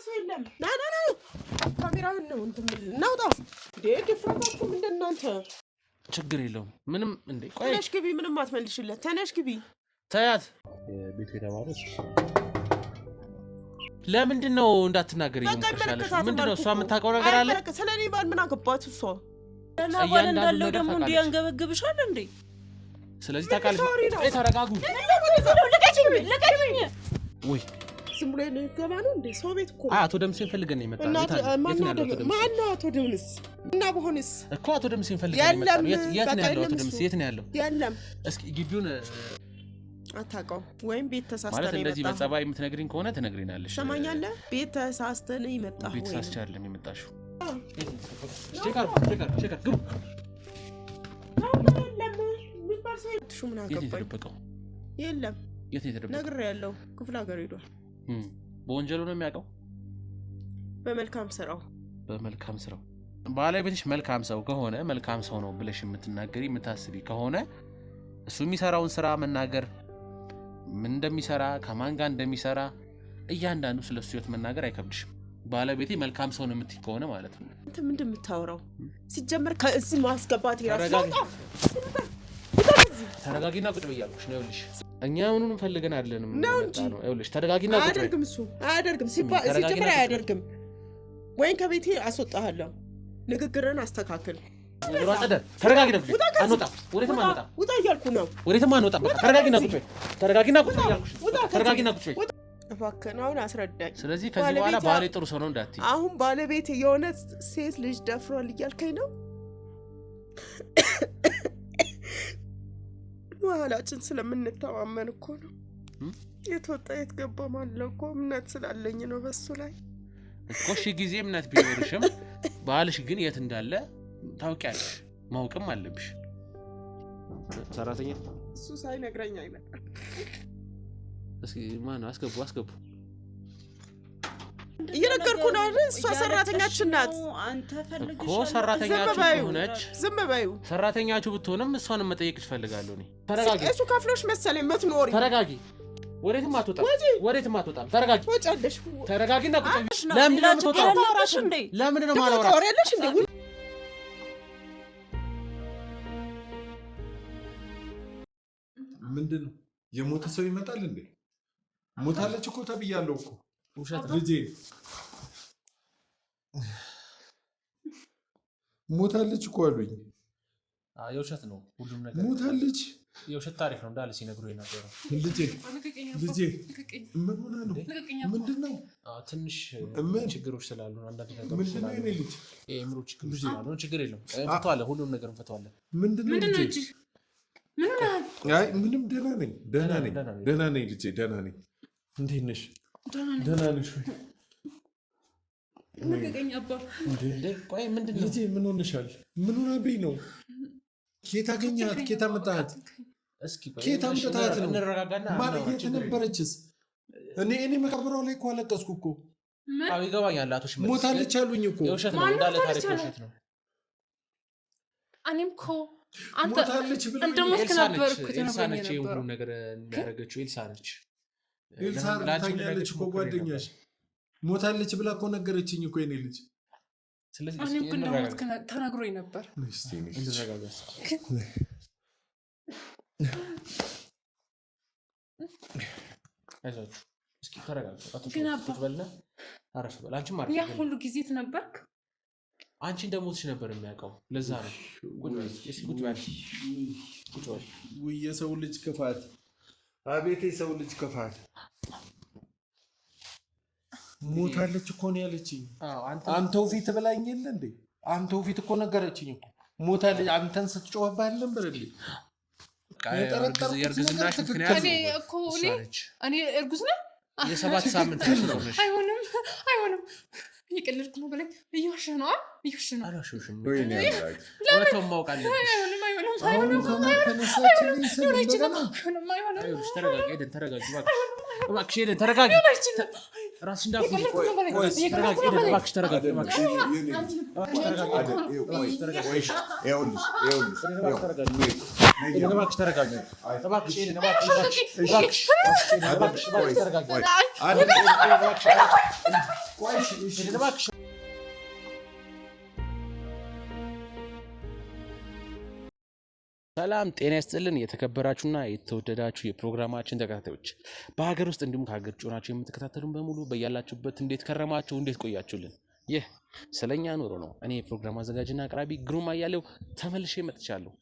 ሰው የለም ና ካሜራውን ነው እንትን እናውጣ ድፍረታችሁ ምንድን እናንተ ችግር የለውም ምንም እንዴ ቆይ ተነሽ ግቢ ምንም አትመልሽለት ተነሽ ግቢ ታያት ቤቱ የተባለው ለምንድን ነው እንዳትናገሪ ይሞክርሻለሽ ምንድነው እሷ የምታውቀው ነገር አለ ስለኔ ባል ምን አገባት እሷ እና ባል እንዳለው ደግሞ እንዲያንገበግብሻል እንዴ ስለዚህ ታውቃለሽ ተረጋጉ ለቀኝ ወይ ዝም ብሎ ገባ ነው እንዴ ሰው ቤት እኮ አቶ ደምሴን ፈልገን ነው የመጣው ማን ነው አቶ ደምስ እና በሆነስ እኮ አቶ ደምሴን ፈልገን ነው የመጣው የት ነው ያለው አቶ ደምስ የት ነው ያለው የለም እስኪ ግቢውን አታውቀው ወይም ቤት ተሳስተን ማለት እንደዚህ በጸባይ የምትነግሪኝ ከሆነ ትነግሪናለሽ ሰማኛለህ ቤት ተሳስተን ይመጣው ቤት ተሳስቻለሁ የመጣሽው ቼካር ግቡ የለም የት የተደበቀው ነግሬያለሁ ክፍለ ሀገር ሄዷል በወንጀሉ ነው የሚያውቀው በመልካም ስራው ባለቤትሽ መልካም ሰው ከሆነ መልካም ሰው ነው ብለሽ የምትናገሪ የምታስቢ ከሆነ እሱ የሚሰራውን ስራ መናገር ምን እንደሚሰራ ከማን ጋር እንደሚሰራ እያንዳንዱ ስለሱ ህይወት መናገር አይከብድሽም ባለቤቴ መልካም ሰው ነው የምትይ ከሆነ ማለት ነው አንተ ምንድን የምታወራው ሲጀመር ከእዚህ ማስገባት ይራስ ተረጋጊና ቁጭ በያልኩሽ ነው ይልሽ እኛ ምኑን ፈልገን አይደለንም ነው ይልሽ ተረጋጊና ቁጭ አያደርግም እሱ አያደርግም ሲጀመር አያደርግም ወይን ከቤቴ አስወጣሃለሁ ንግግርን አስተካክል ተረጋጊና ቁጭ አንወጣ ወዴትም አንወጣ ውጣ እያልኩ ነው ወዴትም አንወጣ ተረጋጊና ቁጭ እያልኩሽ ተረጋጊና ቁጭ እባክህን አሁን አስረዳኝ ስለዚህ ከዚህ በኋላ ባሌ ጥሩ ሰው ነው እንዳትይ አሁን ባለቤት የሆነ ሴት ልጅ ደፍሯል እያልከኝ ነው መሀላችን ስለምንተማመን እኮ ነው የተወጣ የትገባ ማለው እኮ እምነት ስላለኝ ነው በሱ ላይ እኮ እሺ ጊዜ እምነት ቢኖርሽም ባልሽ ግን የት እንዳለ ታውቂያለሽ ማውቅም አለብሽ ሰራተኛ እሱ ሳይነግረኝ አይመጣም እስኪ ማን አስገቡ እየነገርኩ ነው አይደል እሷ ሰራተኛችን ናት አንተ ፈልግሽ እኮ ሰራተኛችሁ ሆነች ዝም በዩ ሰራተኛችሁ ብትሆንም እሷን መጠየቅ ትፈልጋለሁ እኔ ተረጋጊ እሱ ካፍሎሽ መሰለኝ የምትኖሪ ተረጋጊ ወዴትም አትወጣም ተረጋጊ ወጫለሽ ተረጋጊና ቁጭ ለምን ታወራሽ እንዴ ለምን ነው ማላወራ ታወራለሽ እንዴ ምንድነው የሞተ ሰው ይመጣል እንዴ ሞታለች እኮ ተብያለሁ እኮ ውሸት ልጄ ሞታለች እኮ አሉኝ የውሸት ነው ሁሉም ነገር ሞታለች የውሸት ታሪክ ነው እንዳለ ሲነግሩኝ ነበር ልጄ ምን ሆነ ነው ምንድነው ትንሽ ችግሮች ስላሉ አንዳንድ ነገሮች ምንድነው የኔ ልጅ የምሩ ችግሮች ስላሉ ችግር የለም እንፈታዋለን ሁሉም ነገር እንፈታዋለን ምንድነው ልጄ አይ ምንም ደህና ነኝ ልጄ ደህና ነኝ እንዴት ነሽ ደህና ነሽ ነገኛ አባ እንዴ ቆይ ምንድነው ልጄ ምን ሆነሻል ምን ሆነብኝ ነው ኬታ አገኘሃት ኬታ መጣሃት እስኪ ኬታ መጣሃት ነው እንረጋጋና ማለት የት ነበረችስ እኔ መቃብሯ ላይ እኮ አለቀስኩ እኮ አዎ ይገባኛል አቶሽ ሞታለች አሉኝ እኮ የውሸት ነው እንዳለ ታሪክ ውሸት ነው እኔም እኮ አንተ ሞታለች ብለህ እንደሞት ከነበርኩ ኤልሳ ነች ሁሉ ነገር ያደረገችው ኤልሳ ነች ታኛለች እኮ ጓደኛሽ ሞታለች ብላ እኮ ነገረችኝ እኮ የኔ ልጅ ስለዚህ እኔም ግን እንደሞት ተናግሮኝ ነበር እንረጋጋስ አይዞህ እስኪ ተረጋጋ አቶሽ ትበልና አረፍ በል አንቺ ማለት ያ ሁሉ ጊዜ ተነበርክ አንቺ እንደሞትሽ ነበር የሚያውቀው ለዛ ነው ቁጭ በል ወይ የሰው ልጅ ክፋት አቤት የሰው ልጅ ክፋት ሞታለች እኮ ነው ያለችኝ አንተው ፊት ብላኝ የለ እንዴ አንተው ፊት እኮ ነገረችኝ እኮ ሞታለች አንተን ስትጮህብህ ነበር እንዴ የእርግዝናሽ ምክንያት እኔ እርጉዝ ነኝ የ7 ሳምንት ነሽ አይሆንም ይቀልልኩ ነው በላይ እየዋሸህ ነው አላሸውሽም ለምን ማውቃለሽ አይሆንም ተረጋጊ ራስሽ እንዳትጎጂ እባክሽ ተረጋጊ ሰላም ጤና ይስጥልን። የተከበራችሁና የተወደዳችሁ የፕሮግራማችን ተከታታዮች በሀገር ውስጥ እንዲሁም ከሀገር ውጭ ሆናችሁ የምትከታተሉን በሙሉ በያላችሁበት እንዴት ከረማችሁ? እንዴት ቆያችሁልን? ይህ ስለኛ ኑሮ ነው። እኔ የፕሮግራም አዘጋጅና አቅራቢ ግሩም አያሌው ተመልሼ መጥቻለሁ።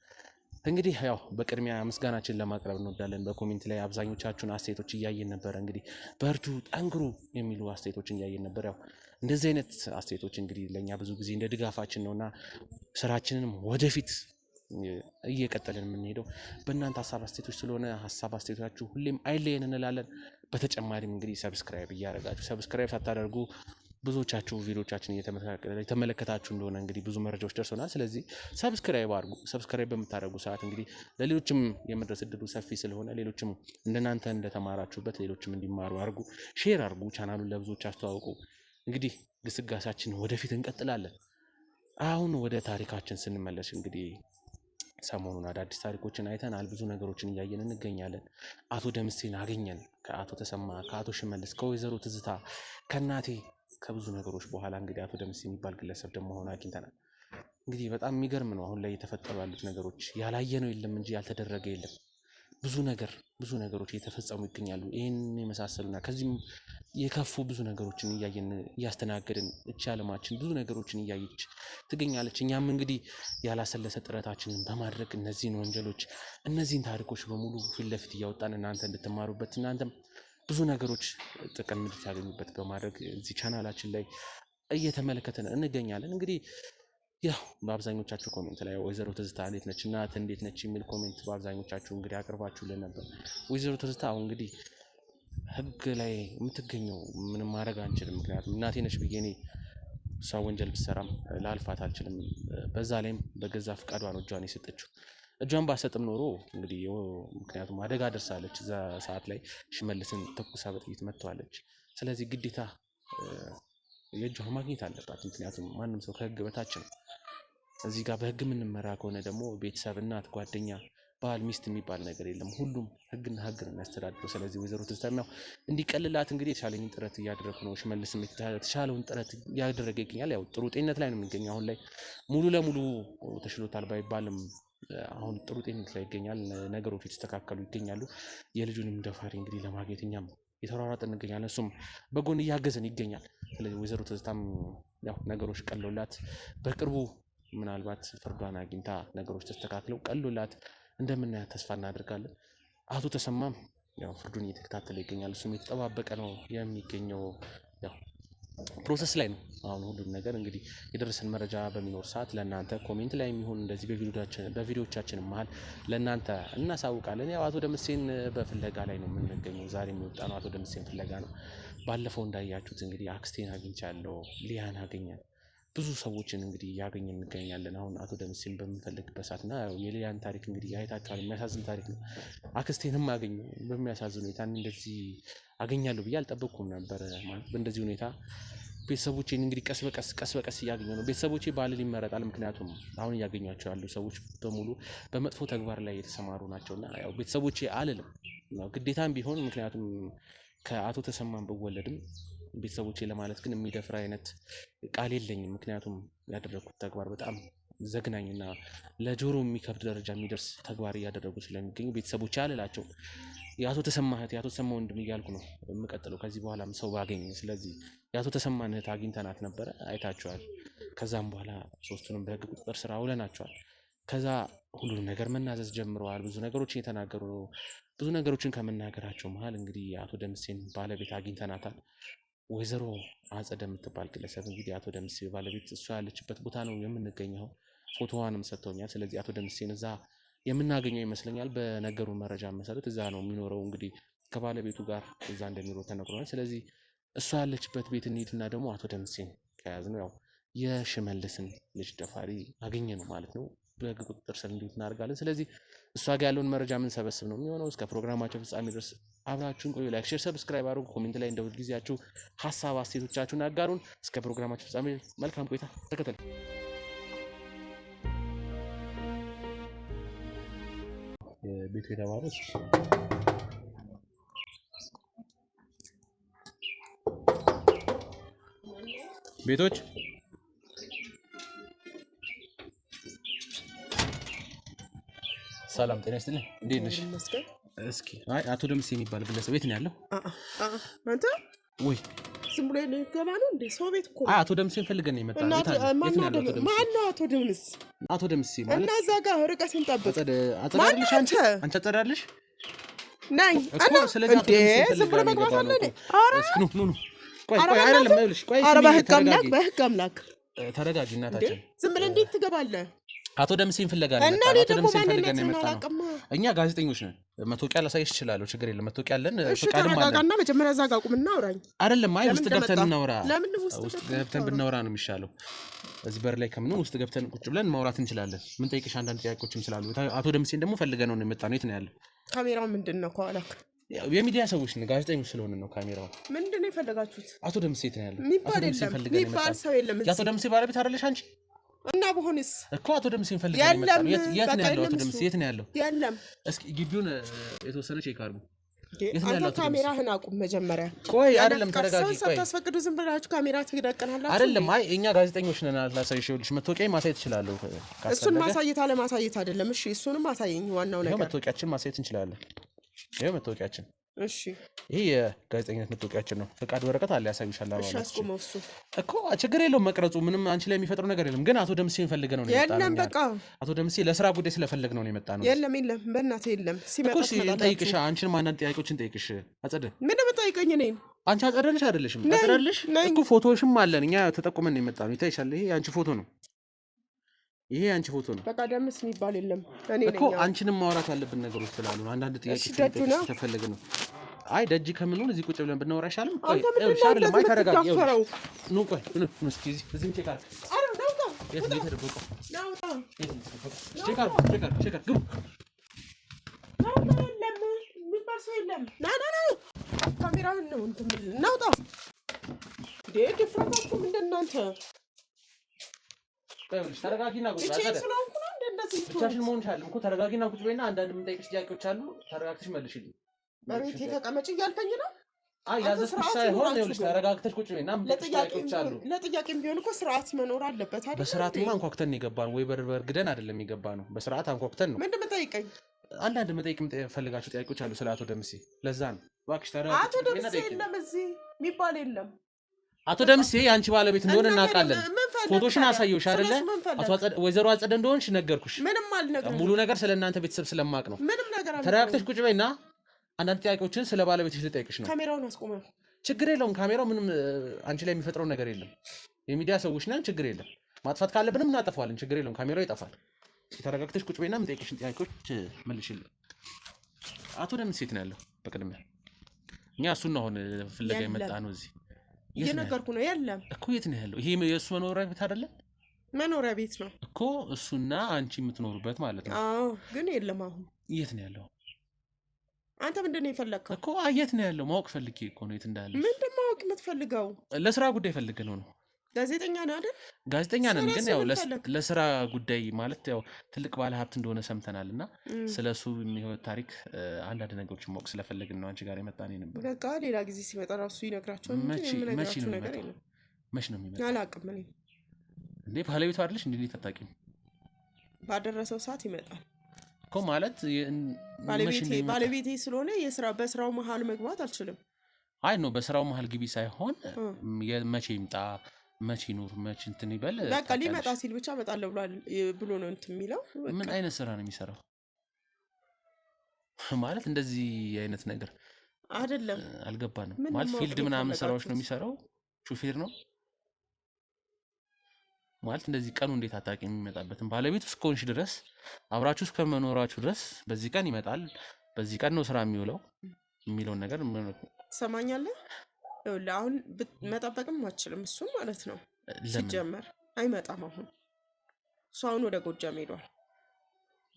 እንግዲህ ያው በቅድሚያ ምስጋናችን ለማቅረብ እንወዳለን። በኮሜንት ላይ አብዛኞቻችሁን አስተያየቶች እያየን ነበር። እንግዲህ በርቱ፣ ጠንክሩ የሚሉ አስተያየቶችን እያየን ነበር። ያው እንደዚህ አይነት አስተያየቶች እንግዲህ ለእኛ ብዙ ጊዜ እንደ ድጋፋችን ነውና ስራችንንም ወደፊት እየቀጠልን የምንሄደው በእናንተ ሀሳብ አስተያየቶች ስለሆነ ሀሳብ አስተያየቶቻችሁ ሁሌም አይለየን እንላለን። በተጨማሪም እንግዲህ ሰብስክራይብ እያደረጋችሁ ሰብስክራይብ ሳታደርጉ ብዙዎቻችሁ ቪዲዮቻችን እየተመለከታችሁ እንደሆነ እንግዲህ ብዙ መረጃዎች ደርሶናል። ስለዚህ ሰብስክራይብ አድርጉ። ሰብስክራይብ በምታደርጉ ሰዓት እንግዲህ ለሌሎችም የመድረስ እድሉ ሰፊ ስለሆነ ሌሎችም እንደናንተ እንደተማራችሁበት ሌሎችም እንዲማሩ አድርጉ። ሼር አድርጉ። ቻናሉን ለብዙዎች አስተዋውቁ። እንግዲህ ግስጋሳችን ወደፊት እንቀጥላለን። አሁን ወደ ታሪካችን ስንመለስ እንግዲህ ሰሞኑን አዳዲስ ታሪኮችን አይተናል። ብዙ ነገሮችን እያየን እንገኛለን። አቶ ደምሴን አገኘን። ከአቶ ተሰማ፣ ከአቶ ሽመልስ፣ ከወይዘሮ ትዝታ፣ ከእናቴ ከብዙ ነገሮች በኋላ እንግዲህ አቶ ደምሴ የሚባል ግለሰብ ደግሞ አሁን አግኝተናል። እንግዲህ በጣም የሚገርም ነው። አሁን ላይ የተፈጠሩ ያሉት ነገሮች ያላየ ነው የለም እንጂ ያልተደረገ የለም። ብዙ ነገሮች እየተፈጸሙ ይገኛሉ። ይህን የመሳሰሉና ከዚህም የከፉ ብዙ ነገሮችን እያየን እያስተናገድን እቺ ዓለማችን ብዙ ነገሮችን እያየች ትገኛለች። እኛም እንግዲህ ያላሰለሰ ጥረታችንን በማድረግ እነዚህን ወንጀሎች እነዚህን ታሪኮች በሙሉ ፊት ለፊት እያወጣን እናንተ እንድትማሩበት እናንተም ብዙ ነገሮች ጥቅም እንድታገኙበት በማድረግ እዚህ ቻናላችን ላይ እየተመለከትን እንገኛለን። እንግዲህ ያው በአብዛኞቻችሁ ኮሜንት ላይ ወይዘሮ ትዝታ እንዴት ነች፣ እናት እንዴት ነች የሚል ኮሜንት በአብዛኞቻችሁ እንግዲህ አቅርባችሁልን ነበር። ወይዘሮ ትዝታ አሁን እንግዲህ ህግ ላይ የምትገኘው ምንም ማድረግ አንችልም። ምክንያቱም እናቴ ነች ብዬ እኔ እሷ ወንጀል ብትሰራም ላልፋት አልችልም። በዛ ላይም በገዛ ፍቃዷ ነው እጇን የሰጠችው። እጇን ባሰጥም ኖሮ እንግዲህ ምክንያቱም አደጋ ደርሳለች። እዛ ሰዓት ላይ ሽመልስን ተኩሳ በጥይት መጥተዋለች። ስለዚህ ግዴታ የእጇን ማግኘት አለባት። ምክንያቱም ማንም ሰው ከህግ በታች ነው። እዚህ ጋር በህግ የምንመራ ከሆነ ደግሞ ቤተሰብ፣ እናት፣ ጓደኛ፣ ባል፣ ሚስት የሚባል ነገር የለም። ሁሉም ህግና ህግ ነው የሚያስተዳድረው። ስለዚህ ወይዘሮ ትዝታ ነው እንዲቀልላት እንግዲህ የተሻለኝን ጥረት እያደረኩ ነው። ሽመልስም የተሻለውን ጥረት እያደረገ ይገኛል። ያው ጥሩ ጤንነት ላይ ነው የሚገኘው። አሁን ላይ ሙሉ ለሙሉ ተሽሎታል ባይባልም አሁን ጥሩ ጤንነት ላይ ይገኛል። ነገሮች የተስተካከሉ ይገኛሉ። የልጁንም ደፋሪ እንግዲህ ለማግኘት እኛም የተሯሯጥን እንገኛለን። እሱም በጎን እያገዘን ይገኛል። ስለዚህ ወይዘሮ ትዝታም ያው ነገሮች ቀሎላት በቅርቡ ምናልባት ፍርዷን አግኝታ ነገሮች ተስተካክለው ቀሎላት እንደምናያት ተስፋ እናደርጋለን። አቶ ተሰማም ያው ፍርዱን እየተከታተለ ይገኛል። እሱም የተጠባበቀ ነው የሚገኘው። ያው ፕሮሰስ ላይ ነው አሁን ሁሉም ነገር። እንግዲህ የደረሰን መረጃ በሚኖር ሰዓት ለእናንተ ኮሜንት ላይ የሚሆን እንደዚህ በቪዲዮቻችን መሀል ለእናንተ እናሳውቃለን። ያው አቶ ደምሴን በፍለጋ ላይ ነው የምንገኘው። ዛሬ የሚወጣ ነው አቶ ደምሴን ፍለጋ ነው። ባለፈው እንዳያችሁት እንግዲህ አክስቴን አግኝቻለሁ፣ ሊያን አገኛል። ብዙ ሰዎችን እንግዲህ እያገኘን እንገኛለን። አሁን አቶ ደምሴን በምንፈልግበት ሰዓት እና የሊያን ታሪክ እንግዲህ አይታችኋል። የሚያሳዝን ታሪክ ነው። አክስቴንም አገኘ በሚያሳዝን ሁኔታ። እንደዚህ አገኛለሁ ብዬ አልጠበቅኩም ነበር። ማለት በእንደዚህ ሁኔታ ቤተሰቦቼን እንግዲህ ቀስ በቀስ እያገኘሁ ነው። ቤተሰቦቼ ባልል ይመረጣል። ምክንያቱም አሁን እያገኟቸው ያሉ ሰዎች በሙሉ በመጥፎ ተግባር ላይ የተሰማሩ ናቸውና ያው ቤተሰቦቼ አልልም ግዴታም ቢሆን ምክንያቱም ከአቶ ተሰማን ብወለድም ቤተሰቦቼ ለማለት ግን የሚደፍር አይነት ቃል የለኝም። ምክንያቱም ያደረኩት ተግባር በጣም ዘግናኝና ለጆሮ የሚከብድ ደረጃ የሚደርስ ተግባር እያደረጉ ስለሚገኙ ቤተሰቦቼ አልላቸው። የአቶ ተሰማ እህት፣ የአቶ ተሰማ ወንድም እያልኩ ነው የምቀጥለው ከዚህ በኋላም ሰው ባገኝ። ስለዚህ የአቶ ተሰማን እህት አግኝተናት ነበረ፣ አይታችኋል። ከዛም በኋላ ሶስቱንም በህግ ቁጥጥር ስር አውለናቸዋል። ከዛ ሁሉንም ነገር መናዘዝ ጀምረዋል። ብዙ ነገሮችን የተናገሩ ነው። ብዙ ነገሮችን ከመናገራቸው መሀል እንግዲህ የአቶ ደምሴን ባለቤት አግኝተናታል። ወይዘሮ አጸደ የምትባል ግለሰብ እንግዲህ አቶ ደምሴ ባለቤት እሷ ያለችበት ቦታ ነው የምንገኘው። ፎቶዋንም ሰጥተውኛል። ስለዚህ አቶ ደምሴን እዛ የምናገኘው ይመስለኛል። በነገሩ መረጃ መሰረት እዛ ነው የሚኖረው። እንግዲህ ከባለቤቱ ጋር እዛ እንደሚኖር ተነግሯል። ስለዚህ እሷ ያለችበት ቤት እንሂድና ደግሞ አቶ ደምሴን ከያዝነው ያው የሽመልስን ልጅ ደፋሪ አገኘ ነው ማለት ነው። በህግ ቁጥጥር ስር እንዲውል እናደርጋለን። ስለዚህ እሷ ጋር ያለውን መረጃ የምንሰበስብ ነው የሚሆነው። እስከ ፕሮግራማቸው ፍጻሜ ድረስ አብራችሁን ቆዩ። ላይክ፣ ሼር፣ ሰብስክራይብ አድርጉ። ኮሜንት ላይ እንደ ሁልጊዜያችሁ ሀሳብ አስተያየቶቻችሁን አጋሩን። እስከ ፕሮግራማቸው ፍጻሜ መልካም ቆይታ ተከተሉ። ቤቱ የተባለው ቤቶች ሰላም ጤና ይስጥልኝ። እንዴት ነሽ? እስኪ አይ አቶ ደምስ የሚባል ግለሰብ ቤት ነው ያለው? አንተ ወይ ዝም ብሎ ልገባ ነው እንዴ? ሰው ቤት እኮ አይ አቶ ደምስን ፈልገን ነው የመጣነው። ማን ነው አቶ ደምስ? አቶ ደምስ ማለት እና እዛ ጋር ርቀት እንጠብቅ። አጸዳልሽ አንቺ አጸዳልሽ ነኝ እኮ ስለዚህ አቶ ደምስ ዝም ብሎ መግባት አለ እንዴ? እስኪ ኑ ቆይ አይደለም ይኸውልሽ፣ ቆይ በህግ አምላክ ተረጋጊ እናታችን። ዝም ብለህ እንዴት ትገባለህ? አቶ ደምሴን ፍለጋ ነው እና አቶ ደምሴን ፈልገን ነው የመጣነው። እኛ ጋዜጠኞች ነን። መታወቂያ ላሳይሽ እችላለሁ፣ ችግር የለም። መታወቂያ አለን፣ ፈቃድም አለን። ተረጋጋና መጀመሪያ እዛ ጋር ቁምና አውራኝ። አይደለም አይ ውስጥ ገብተን እናውራ። ለምን ውስጥ ገብተን ብናወራ ነው የሚሻለው። እዚህ በር ላይ ከምኑ ውስጥ ገብተን ቁጭ ብለን ማውራት እንችላለን። ምን ጠይቅሽ አንዳንድ ጥያቄዎችም ስላሉ አቶ ደምሴን ደግሞ ፈልገን ነው የመጣነው። የት ነው ያለው? ካሜራው ምንድን ነው ከኋላክ? የሚዲያ ሰዎች ነን፣ ጋዜጠኞች ስለሆነ ነው። ካሜራው ምንድን ነው የፈለጋችሁት? አቶ ደምሴ የት ነው ያለው? የሚባል ሰው የለም። የአቶ ደምሴ ባለቤት አይደለሽ አንቺ? እና በሆንስ እኮ አቶ ደምሴን ፈልገን ነው የመጣነው። የት ነው ያለው? አቶ ደምሴ የት ነው ያለው? የለም። እስኪ ግቢውን የተወሰነ ቼክ አድርጉ። አንተ ካሜራህን አቁም መጀመሪያ። ቆይ አይደለም ተረጋጊ። ቆይ ሳታስፈቅዱ ዝም ብላችሁ ካሜራ ትደቅናላችሁ? አይደለም አይ እኛ ጋዜጠኞች ነን። ላሳይሽ ይኸውልሽ፣ መታወቂያ ማሳየት እችላለሁ። እሱን ማሳየት አለ ማሳየት አይደለም። እሺ እሱንም አሳየኝ። ዋናው ነገር መታወቂያችን ማሳየት እንችላለን። ይሄ መታወቂያችን። እሺ ይሄ የጋዜጠኝነት መታወቂያችን ነው። ፈቃድ ወረቀት አለ ያሳይሻል። እሺ አስቆመው። እሱ እኮ ችግር የለውም መቅረጹ ምንም አንቺ ላይ የሚፈጥረው ነገር የለም። ግን አቶ ደምሴን ፈልገን ነው የመጣነው። የለም በቃ አቶ ደምሴ ለስራ ጉዳይ ስለፈለግነው ነው የመጣነው። የለም በእናትህ የለም። ሲመጣ ጠይቅሽ አንቺንም አንዳንድ ጥያቄዎችን ጠይቅሽ። አጸደ ምን የምጠይቀኝ እኔን? አንቺ አጸደልሽ አይደለሽም? አጸደልሽ እኮ ፎቶሽም አለን እኛ ተጠቁመን ነው የመጣነው። ይታይሻል። ይሄ አንቺ ፎቶ ነው። ይሄ አንቺ ፎቶ ነው። በቃ ደምስ የሚባል የለም። እኔ እኮ አንቺንም ማውራት ያለብን ነገሮች ስላሉ ነው። አንዳንድ ጥያቄዎች ተፈልግ ነው። አይ ደጅ ከምንሆን እዚህ ቁጭ ብለን ብናወራ አይሻልም? ቆይ አይደለም አይ ተረጋጊ። ኑ ቆይ ኑ እስኪ እዚህ ቼክ አድርግ። አረ ናውጣ የት ነው የተደበቀው? ናውጣ ቼክ አድርግ። ግቡ። ናውጣ የለም የሚባል ሰው የለም። ና ካሜራውን ነው እንትን ናውጣ። ድፍረታችሁ ምንድን እናንተ? ተረጋጊና ቁጭ ብቻሽን መሆን ቻለም እኮ ተረጋጊና ቁጭ በይና አንዳንድ የምንጠይቅሽ ጥያቄዎች አሉ። ተረጋግተሽ መልሽልኝ። በቤት ተቀመጭ እያልከኝ ነው? አይ ያዘዝኩሽ ሳይሆን ይኸውልሽ ተረጋግተሽ ቁጭ በይና የምንጠይቅሽ ጥያቄዎች አሉ። ለጥያቄም ቢሆን እኮ ስርዓት መኖር አለበት አይደል? በስርዓትማ አንኳኩተን የገባነው ወይ በርግደን አይደለም የገባነው። በስርዓት አንኳኩተን ነው። ምንድን ነው የምጠይቀኝ? አንዳንድ መጠየቅ የምፈልጋቸው ጥያቄዎች አሉ ስለ አቶ ደምሴ። ለዛ ነው እባክሽ ተረጋግተሽ። አቶ ደምሴ የለም እዚህ የሚባል የለም። አቶ ደምሴ የአንቺ ባለቤት እንደሆነ እናውቃለን። ፎቶሽን አሳየሁሽ አይደለ? ወይዘሮ አጸደ እንደሆንሽ ነገርኩሽ። ምንም አልነገርኩም። ሙሉ ነገር ስለ እናንተ ቤተሰብ ስለማቅ ነው። ምንም ነገር አልነገርኩም። ተረጋግተሽ ቁጭ በይና አንዳንድ ጥያቄዎችን ስለ ባለቤትሽ ልጠይቅሽ ነው። ካሜራውን አስቆመው። ችግር የለውም። ካሜራው ምንም አንቺ ላይ የሚፈጥረው ነገር የለም። የሚዲያ ሰዎች ነን። ችግር የለም። ማጥፋት ካለብንም እናጠፋዋለን። ችግር የለውም። ካሜራው ይጠፋል። ተረጋግተሽ ቁጭ በይና የምጠይቅሽን ጥያቄዎች መልሽልኝ። አቶ ደምሴ የት ነው ያለው? በቅድሚያ እኛ እሱን ነው አሁን ፍለጋ የመጣ ነው እዚህ እየነገርኩ ነው። የለም እኮ የት ነው ያለው? ይሄ የእሱ መኖሪያ ቤት አይደለ? መኖሪያ ቤት ነው እኮ እሱና አንቺ የምትኖሩበት ማለት ነው። አዎ፣ ግን የለም። አሁን የት ነው ያለው? አንተ ምንድን ነው የፈለግከው እኮ? የት ነው ያለው? ማወቅ ፈልጌ እኮ ነው የት እንዳለ። ምንድን ማወቅ የምትፈልገው? ለስራ ጉዳይ ፈልገ ነው። ጋዜጠኛ ነህ አይደል? ጋዜጠኛ ነን፣ ግን ያው ለስራ ጉዳይ ማለት ያው ትልቅ ባለ ሀብት እንደሆነ ሰምተናል እና ስለሱ የህይወት ታሪክ አንዳንድ ነገሮችን ማወቅ ስለፈለግን ነው አንቺ ጋር የመጣን ነበር። በቃ ሌላ ጊዜ ሲመጣ ራሱ ይነግራቸዋል። መቼ ነው የሚመጣው? አላውቅም እኔ። እንዴ ባለቤቱ አይደለሽ እንዴ? ታጣቂም ባደረሰው ሰዓት ይመጣል እኮ ማለት ባለቤቴ ስለሆነ በስራው መሀል መግባት አልችልም። አይ ነው በስራው መሀል ግቢ ሳይሆን መቼ ይምጣ መቼ ኑር መቼ እንትን ይበል። በቃ ሊመጣ ሲል ብቻ እመጣለሁ ብሎ ነው እንትን የሚለው። ምን አይነት ስራ ነው የሚሰራው? ማለት እንደዚህ አይነት ነገር አይደለም። አልገባንም። ማለት ፊልድ ምናምን ስራዎች ነው የሚሰራው? ሹፌር ነው ማለት እንደዚህ ቀኑ እንዴት አታውቂ የሚመጣበትን ባለቤቱ እስከሆንሽ ድረስ አብራችሁ እስከመኖራችሁ ድረስ በዚህ ቀን ይመጣል፣ በዚህ ቀን ነው ስራ የሚውለው የሚለውን ነገር ትሰማኛለህ? ይኸውልህ አሁን መጠበቅም አትችልም እሱን ማለት ነው። ሲጀመር አይመጣም። አሁን እሱ አሁን ወደ ጎጃም ሄዷል።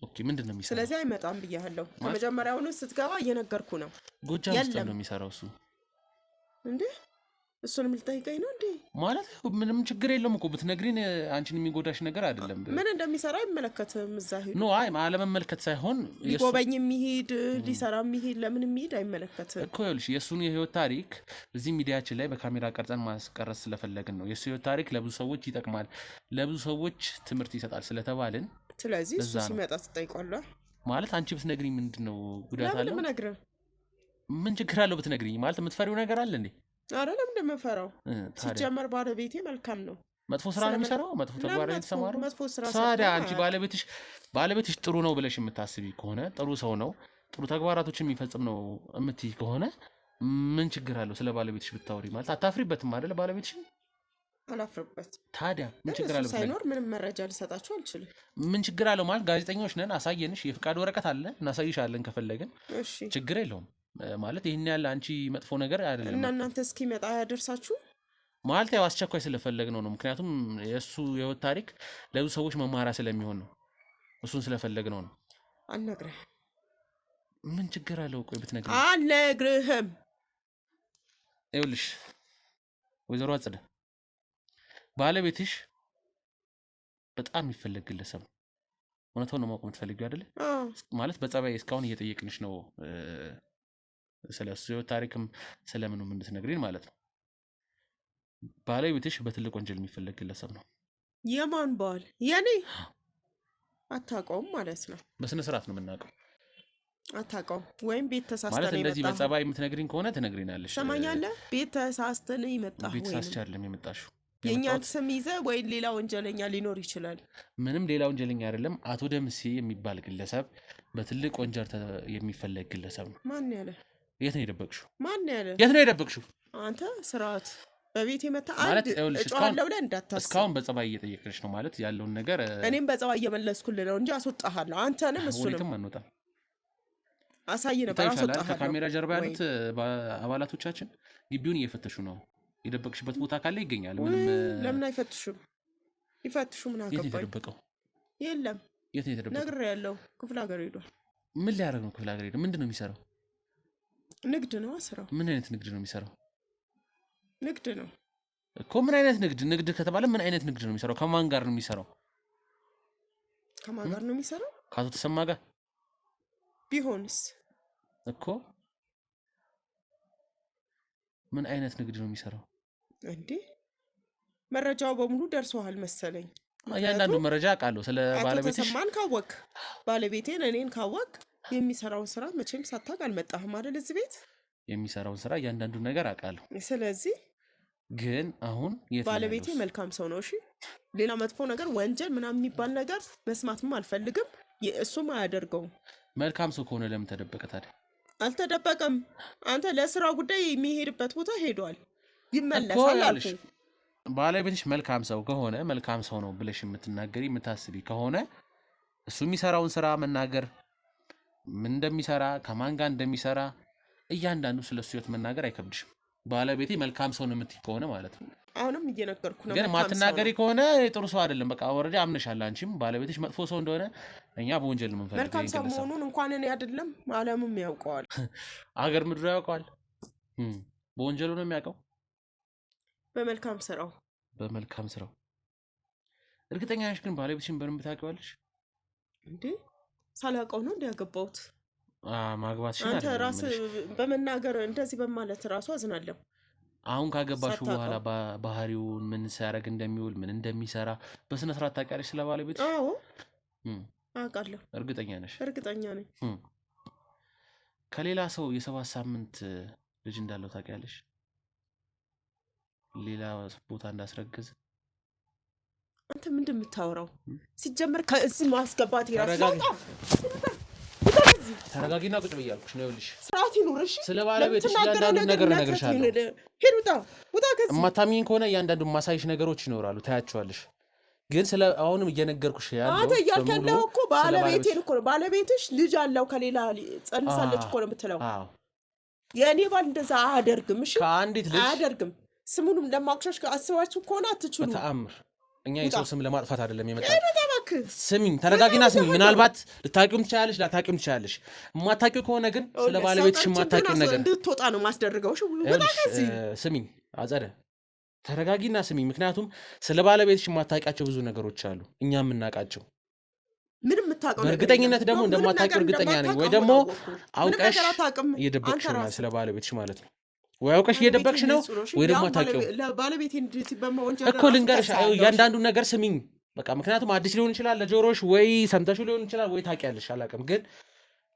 ኦኬ ምንድን ነው የሚሰራው? ስለዚህ አይመጣም ብያለሁ። ከመጀመሪያውኑ ስትገባ እየነገርኩ ነው። ጎጃም ውስጥ ነው የሚሰራው እሱ። እንዴ እሱንም ልጠይቀኝ ነው እንዴ? ማለት ምንም ችግር የለውም እኮ ብትነግሪን አንቺን የሚጎዳሽ ነገር አይደለም። ምን እንደሚሰራ አይመለከትም። እዛ ሄዱ ኖ አይ አለመመልከት ሳይሆን ሊጎበኝ የሚሄድ ሊሰራ የሚሄድ ለምን የሚሄድ አይመለከትም እኮ። ይኸውልሽ የእሱን የህይወት ታሪክ እዚህ ሚዲያችን ላይ በካሜራ ቀርጸን ማስቀረጽ ስለፈለግን ነው። የእሱ ህይወት ታሪክ ለብዙ ሰዎች ይጠቅማል፣ ለብዙ ሰዎች ትምህርት ይሰጣል ስለተባልን ስለዚህ እሱ ሲመጣ ትጠይቋለህ። ማለት አንቺ ብትነግሪኝ ምንድን ነው ጉዳት አለው? ምን ችግር አለው ብትነግሪኝ? ማለት የምትፈሪው ነገር አለ እንዴ? አረ ለምን እንደምፈራው? ሲጀመር ባለቤቴ መልካም ነው። መጥፎ ስራ ነው የሚሰራው? መጥፎ ተግባር ነው የተሰማረው? ታዲያ አንቺ ባለቤትሽ ጥሩ ነው ብለሽ የምታስቢ ከሆነ ጥሩ ሰው ነው፣ ጥሩ ተግባራቶችን የሚፈጽም ነው የምትይ ከሆነ ምን ችግር አለው ስለ ባለቤትሽ ብታወሪ? ማለት አታፍሪበትም አይደለ? ባለቤትሽ አላፍርበት። ታዲያ ምን ችግር አለው? ሳይኖር ምንም መረጃ ልሰጣችሁ አልችልም። ምን ችግር አለው? ማለት ጋዜጠኞች ነን፣ አሳየንሽ፣ የፍቃድ ወረቀት አለ እናሳይሻለን ከፈለግን። እሺ ችግር የለውም። ማለት ይሄን ያለ አንቺ መጥፎ ነገር አይደለም። እና እናንተ እስኪመጣ ያደርሳችሁ ማለት ያው አስቸኳይ ስለፈለግነው ነው። ምክንያቱም የእሱ የህይወት ታሪክ ለብዙ ሰዎች መማሪያ ስለሚሆን ነው። እሱን ስለፈለግነው ነው። አልነግርህም። ምን ችግር አለው? ቆይ ብትነግሪኝ። አልነግርህም። ይኸውልሽ ወይዘሮ አጽደ ባለቤትሽ በጣም የሚፈለግ ግለሰብ ነው። እውነታውን ነው ማወቅ የምትፈልጊው አይደለ? ማለት በጸባይ እስካሁን እየጠየቅንሽ ነው ስለ እሱ ህይወት ታሪክም ስለምኑም እንድትነግሪን ማለት ነው። ባለቤትሽ በትልቅ ወንጀል የሚፈለግ ግለሰብ ነው። የማን ባል? የኔ? አታውቀውም ማለት ነው። በስነ ስርዓት ነው የምናውቀው። አታውቀውም ወይም ቤት ተሳስተን ማለት እንደዚህ በጸባይ የምትነግሪን ከሆነ ትነግሪናለሽ። ሰማኛለህ? ቤት ተሳስተን ይመጣው ቤት ተሳስቼ አይደለም የመጣሽው። የእኛን ስም ይዘህ ወይ ሌላ ወንጀለኛ ሊኖር ይችላል። ምንም ሌላ ወንጀለኛ አይደለም። አቶ ደምሴ የሚባል ግለሰብ በትልቅ ወንጀል የሚፈለግ ግለሰብ ነው። ማን ያለ? የት ነው የደበቅሽው? ማን ያለ? የት ነው የደበቅሽው? አንተ ስርዓት በቤት የመጣ አንድ እጫዋለሁ ብለህ እንዳታስብ። እስካሁን በጸባይ እየጠየቅሽ ነው ማለት ያለውን ነገር። እኔም በጸባይ እየመለስኩልህ ነው እንጂ አስወጣሃለሁ። አንተንም እሱንም ወዴትም አንወጣም። አሳይ ነበር አስወጣሃለሁ። ከካሜራ ጀርባ ያሉት አባላቶቻችን ግቢውን እየፈተሹ ነው። የደበቅሽበት ቦታ ካለ ይገኛል። ለምን አይፈትሹም? ይፈትሹ። ምን አገባኝ? የት ነው የተደበቀው? የለም። የት ነው የተደበቀው? ነግሬያለሁ። ክፍለ ሀገር ሄዷል። ምን ሊያደርግ ነው ክፍለ ሀገር ሄዶ? ምንድን ነው የሚሰራው? ንግድ ነው ስራው። ምን አይነት ንግድ ነው የሚሰራው? ንግድ ነው እኮ። ምን አይነት ንግድ? ንግድ ከተባለ ምን አይነት ንግድ ነው የሚሰራው? ከማን ጋር ነው የሚሰራው? ከማን ጋር ነው የሚሰራው? ከአቶ ተሰማ ጋር ቢሆንስ እኮ። ምን አይነት ንግድ ነው የሚሰራው እንዴ? መረጃው በሙሉ ደርሶሃል መሰለኝ። እያንዳንዱ መረጃ አውቃለሁ ስለ ባለቤትሽ። አቶ ተሰማን ካወቅ፣ ባለቤቴን እኔን ካወቅ፣ የሚሰራውን ስራ መቼም ሳታውቅ አልመጣህም አይደል? እዚህ ቤት የሚሰራውን ስራ እያንዳንዱ ነገር አውቃለሁ። ስለዚህ ግን አሁን ባለቤቴ መልካም ሰው ነው። እሺ ሌላ መጥፎ ነገር ወንጀል ምናምን የሚባል ነገር መስማትም አልፈልግም። እሱም አያደርገውም። መልካም ሰው ከሆነ ለምን ተደበቀ ታዲያ? አልተደበቀም። አንተ ለስራ ጉዳይ የሚሄድበት ቦታ ሄዷል፣ ይመለሳል አልኩ። ባለቤትሽ መልካም ሰው ከሆነ መልካም ሰው ነው ብለሽ የምትናገሪ የምታስቢ ከሆነ እሱ የሚሰራውን ስራ መናገር፣ ምን እንደሚሰራ ከማን ጋር እንደሚሰራ እያንዳንዱ ስለሱ ህይወት መናገር አይከብድሽም። ባለቤቴ መልካም ሰው ነው የምትይ ከሆነ ማለት ነው። አሁንም እየነገርኩ ነው። ግን ማትናገሪ ከሆነ ጥሩ ሰው አይደለም። በቃ ወረደ አምነሻል። አንቺም ባለቤትሽ መጥፎ ሰው እንደሆነ እኛ በወንጀል ነው የምንፈልገው። መልካም ሰው መሆኑን እንኳን እኔ አይደለም ዓለምም ያውቀዋል። አገር ምድሩ ያውቀዋል። በወንጀሉ ነው የሚያውቀው። በመልካም ስራው በመልካም ስራው። እርግጠኛ ነሽ ግን ባለቤትሽን በደንብ ታውቂዋለሽ እንዴ? ሳላውቀው ነው እንዲያገባሁት። ማግባትሽን አንተ ራስህ በመናገር እንደዚህ በማለት ራሱ አዝናለሁ። አሁን ካገባሽው በኋላ ባህሪውን ምን ሲያደርግ እንደሚውል ምን እንደሚሰራ በስነ ስርዓት ታውቂያለሽ ስለ ባለቤት? አዎ አውቃለሁ። እርግጠኛ ነሽ? እርግጠኛ ነኝ። ከሌላ ሰው የ7 ሳምንት ልጅ እንዳለው ታውቂያለሽ? ሌላ ቦታ እንዳስረገዘ። አንተ ምንድን የምታወራው? ሲጀመር ከዚህ ማስገባት ይራስ ተረጋጊና ቁጭ ብያለሽ ነው። ይኸውልሽ ስርዓት ይኑርሽ። ስለ ባለቤትሽ እያንዳንዱ ነገር እነግርሻለሁ። ሄድ ውጣ ከዚህ። የማታምኚኝ ከሆነ እያንዳንዱ ማሳይሽ ነገሮች ይኖራሉ፣ ታያቸዋለሽ። ግን ስለ አሁንም እየነገርኩሽ ያለው አንተ እያልከለው እኮ ባለቤቴን እኮ ነው። ባለቤትሽ ልጅ አለው ከሌላ ጸንሳለች እኮ ነው የምትለው። የእኔ ባል እንደዛ አያደርግም። እሺ ከአንዲት ልጅ አያደርግም። ስሙንም ለማቅሸሽ አስባችሁ ከሆነ አትችሉ። በተአምር እኛ የሰው ስም ለማጥፋት አይደለም የመጣው። ስሚኝ፣ ተረጋጊና ስሚኝ። ምናልባት ልታቂውም ትችላለሽ፣ ላታቂውም ትችላለሽ። የማታቂው ከሆነ ግን ስለ ባለቤትሽ የማታቂው ነገር እንድትወጣ ነው ማስደርገው። ስሚኝ አጸደ፣ ተረጋጊና ስሚኝ። ምክንያቱም ስለ ባለቤትሽ የማታቂያቸው ብዙ ነገሮች አሉ እኛ የምናውቃቸው። ምንም የምታውቀው በእርግጠኝነት ደግሞ እንደማታውቂው እርግጠኛ ነኝ። ወይ ደግሞ አውቀሽ እየደበቅሽ ነው ስለ ባለቤትሽ ማለት ነው። ወይ አውቀሽ እየደበቅሽ ነው ወይ ደግሞ አታውቂው። ለባለቤቴ በመወንጀል እኮ ልንገርሽ፣ እያንዳንዱ ነገር ስሚኝ በቃ። ምክንያቱም አዲስ ሊሆን ይችላል ለጆሮሽ፣ ወይ ሰምተሽ ሊሆን ይችላል፣ ወይ ታውቂያለሽ፣ አላውቅም። ግን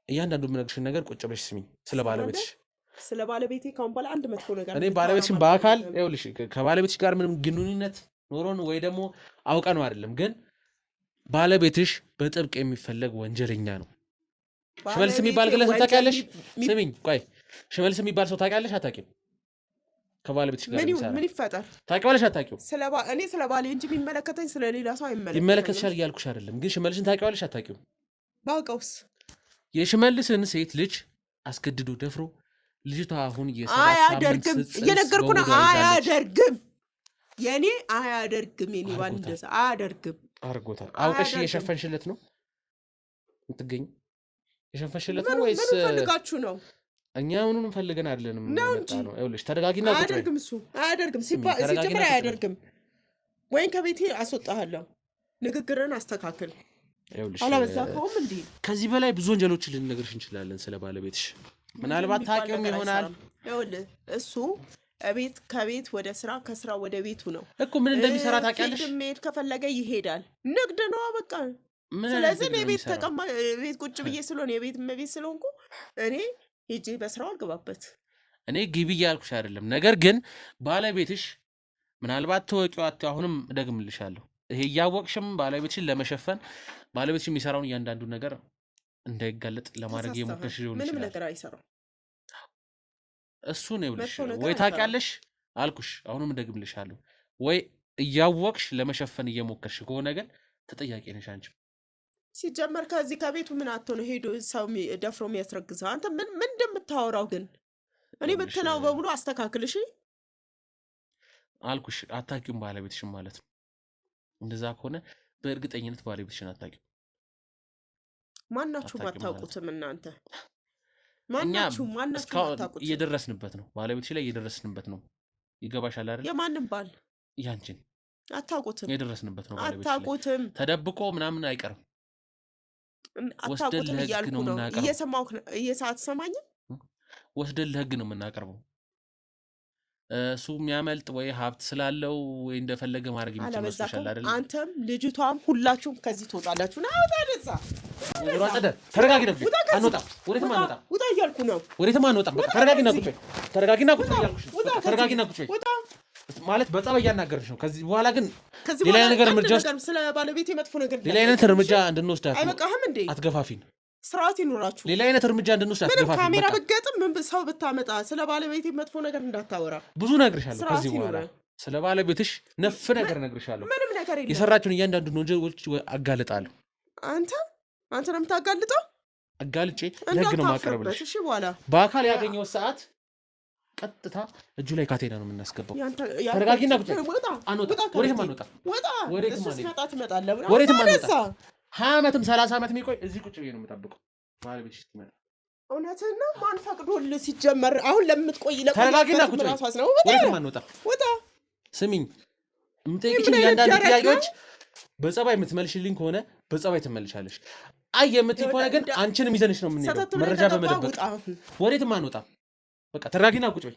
እያንዳንዱ የምነግርሽን ነገር ቁጭ ብለሽ ስሚኝ ስለ ባለቤትሽ። ስለ ባለቤቴ ካሁን በኋላ አንድ መጥፎ ነገር እኔ ባለቤትሽን በአካል ይኸውልሽ፣ ከባለቤትሽ ጋር ምንም ግንኙነት ኖሮን ወይ ደግሞ አውቀ ነው አይደለም፣ ግን ባለቤትሽ በጥብቅ የሚፈለግ ወንጀለኛ ነው። ሽመልስ የሚባል ግለሰብ ታውቂያለሽ? ስሚኝ ቆይ፣ ሽመልስ የሚባል ሰው ታውቂያለሽ? አታውቂም? ከባለቤትሽ ጋር ምን ይፈጠር ታውቂዋለሽ? አታውቂውም? እኔ ስለ ባሌ እንጂ የሚመለከተኝ ስለ ሌላ ሰው አይመለከተኝም። ይመለከትሻል እያልኩሽ አይደለም፣ ግን ሽመልስን ታውቂዋለሽ? አታውቂውም? ባውቀውስ የሽመልስን ሴት ልጅ አስገድዶ ደፍሮ ልጅቷ አሁን አያደርግም፣ እየነገርኩ ነው። አያደርግም፣ የኔ አያደርግም፣ የኔ ባል እንደዛ አያደርግም። አርጎታል። አውቀሽ የሸፈንሽለት ነው የምትገኝ? የሸፈንሽለት ነው ወይስ ምን ፈልጋችሁ ነው? እኛ ምኑንም ፈልገን አይደለንም ነው እንጂ ነው። ይኸውልሽ ተረጋጊና ቁጭ በይ። አያደርግም፣ እሱ አያደርግም፣ ሲጀምር አያደርግም። ወይን ከቤቴ አስወጣሃለሁ። ንግግርን አስተካክል። ይኸውልሽ አላበዛከውም እንዴ? ከዚህ በላይ ብዙ ወንጀሎችን ልንነግርሽ እንችላለን ስለ ባለቤትሽ። ምናልባት ታውቂውም ይሆናል። ይኸውልህ እሱ ከቤት ወደ ስራ፣ ከስራ ወደ ቤቱ ነው እኮ። ምን እንደሚሰራ ታውቂያለሽ? መሄድ ከፈለገ ይሄዳል። ንግድ ነው በቃ። ስለዚህ እኔ ቤት ቁጭ ብዬ ስለሆነ የቤት እመቤት ስለሆንኩ እኔ ሄጄ በስራው አልገባበት። እኔ ግቢ እያልኩሽ አይደለም። ነገር ግን ባለቤትሽ ምናልባት ተወቂው አሁንም እደግምልሻለሁ፣ ይሄ እያወቅሽም ባለቤትሽን ለመሸፈን ባለቤትሽ የሚሰራውን እያንዳንዱ ነገር እንዳይጋለጥ ለማድረግ የሞከርሽ ሊሆን ይችላል። ምንም ነገር አይሰራም እሱ ነው። ይኸውልሽ ወይ ታውቂያለሽ አልኩሽ፣ አሁንም እደግምልሻለሁ፣ ወይ እያወቅሽ ለመሸፈን እየሞከርሽ ከሆነ ግን ተጠያቂ ነሽ አንቺ። ሲጀመር ከዚህ ከቤቱ ምን አቶ ነው ሄዶ ሰው ደፍሮ የሚያስረግዘው? አንተ ምን እንደምታወራው ግን እኔ በተናው በሙሉ አስተካክልሽ አልኩሽ። አታውቂውም ባለቤትሽን ማለት ነው። እንደዛ ከሆነ በእርግጠኝነት ባለቤትሽን አታውቂውም። ማናችሁም አታውቁትም እናንተ። ማናችሁም አታውቁትም። እየደረስንበት ነው፣ ባለቤትሽ ላይ እየደረስንበት ነው። ይገባሻል አይደል? የማንም ባል ያንቺን አታውቁትም። እየደረስንበት ነው። አታውቁትም። ተደብቆ ምናምን አይቀርም። አታውቁትም እያልኩ ነው። እየሰማሁህ ነው። አትሰማኝም? ወስደን ለህግ ነው የምናቀርበው። እሱ የሚያመልጥ ወይ ሀብት ስላለው ወይ እንደፈለገ ማድረግ የሚችል አይደል? አንተም ልጅቷም ሁላችሁም ከዚህ ትወጣላችሁ። ና ወጣ ደዛ ተረጋጊ ነው። አንወጣም፣ ወዴትም አንወጣም። ውጣ እያልኩ ነው። ወዴትም አንወጣም። በቃ ተረጋጊና ቁጭ በይ። ተረጋጊና ቁጭ በይ ያልኩሽ። ተረጋጊና ቁጭ በይ ማለት በጸባይ እያናገርሽ ነው። ከዚህ በኋላ ግን ሌላ ነገር እርምጃ ስለ ባለቤቴ መጥፎ ነገር ሌላ አይነት እርምጃ እንድንወስድ አይበቃህም እንዴ? አትገፋፊን። ስርዓት ይኖራችሁ። ሌላ አይነት እርምጃ እንድንወስድ አትገፋፊን። ካሜራ ብትገጥም ምን ሰው ብታመጣ ስለ ባለቤቴ መጥፎ ነገር እንዳታወራ። ብዙ ነግርሻለሁ። ከዚህ በኋላ ስለ ባለቤትሽ ነፍ ነገር ነግርሻለሁ። ምንም ነገር የለም። የሰራችውን እያንዳንዱን ወንጀሎች አጋልጣለሁ። አንተ ነው የምታጋልጠው? አጋልጬ ለህግ ነው ማቀርብልሽ። እሺ በኋላ በአካል ያገኘው ሰዓት ቀጥታ እጁ ላይ ካቴና ነው የምናስገባው። ተረጋጊና ቁጭ አንወጣ። ወዴትም አንወጣ። ወዴትም አንወጣ። 20 ዓመትም 30 ዓመት የሚቆይ እዚህ ቁጭ ብዬ ነው የምጠብቀው ባለቤትሽ ስትመጣ። እውነትህን ነው። ማን ፈቅዶልህ ሲጀመር? አሁን ለምትቆይ ተረጋጊና ቁጭ በይ። ወዴትም አንወጣ። ስሚኝ፣ የምጠይቅሽን እያንዳንዱ ጥያቄዎች በጸባይ የምትመልሽልኝ ከሆነ በጸባይ ትመልሻለሽ። አይ የምትይ ከሆነ ግን አንቺንም ይዘንሽ ነው የምንሄደው፣ መረጃ በመደበቅ። ወዴትም አንወጣም። በቃ ተረጋጊና ቁጭ በይ።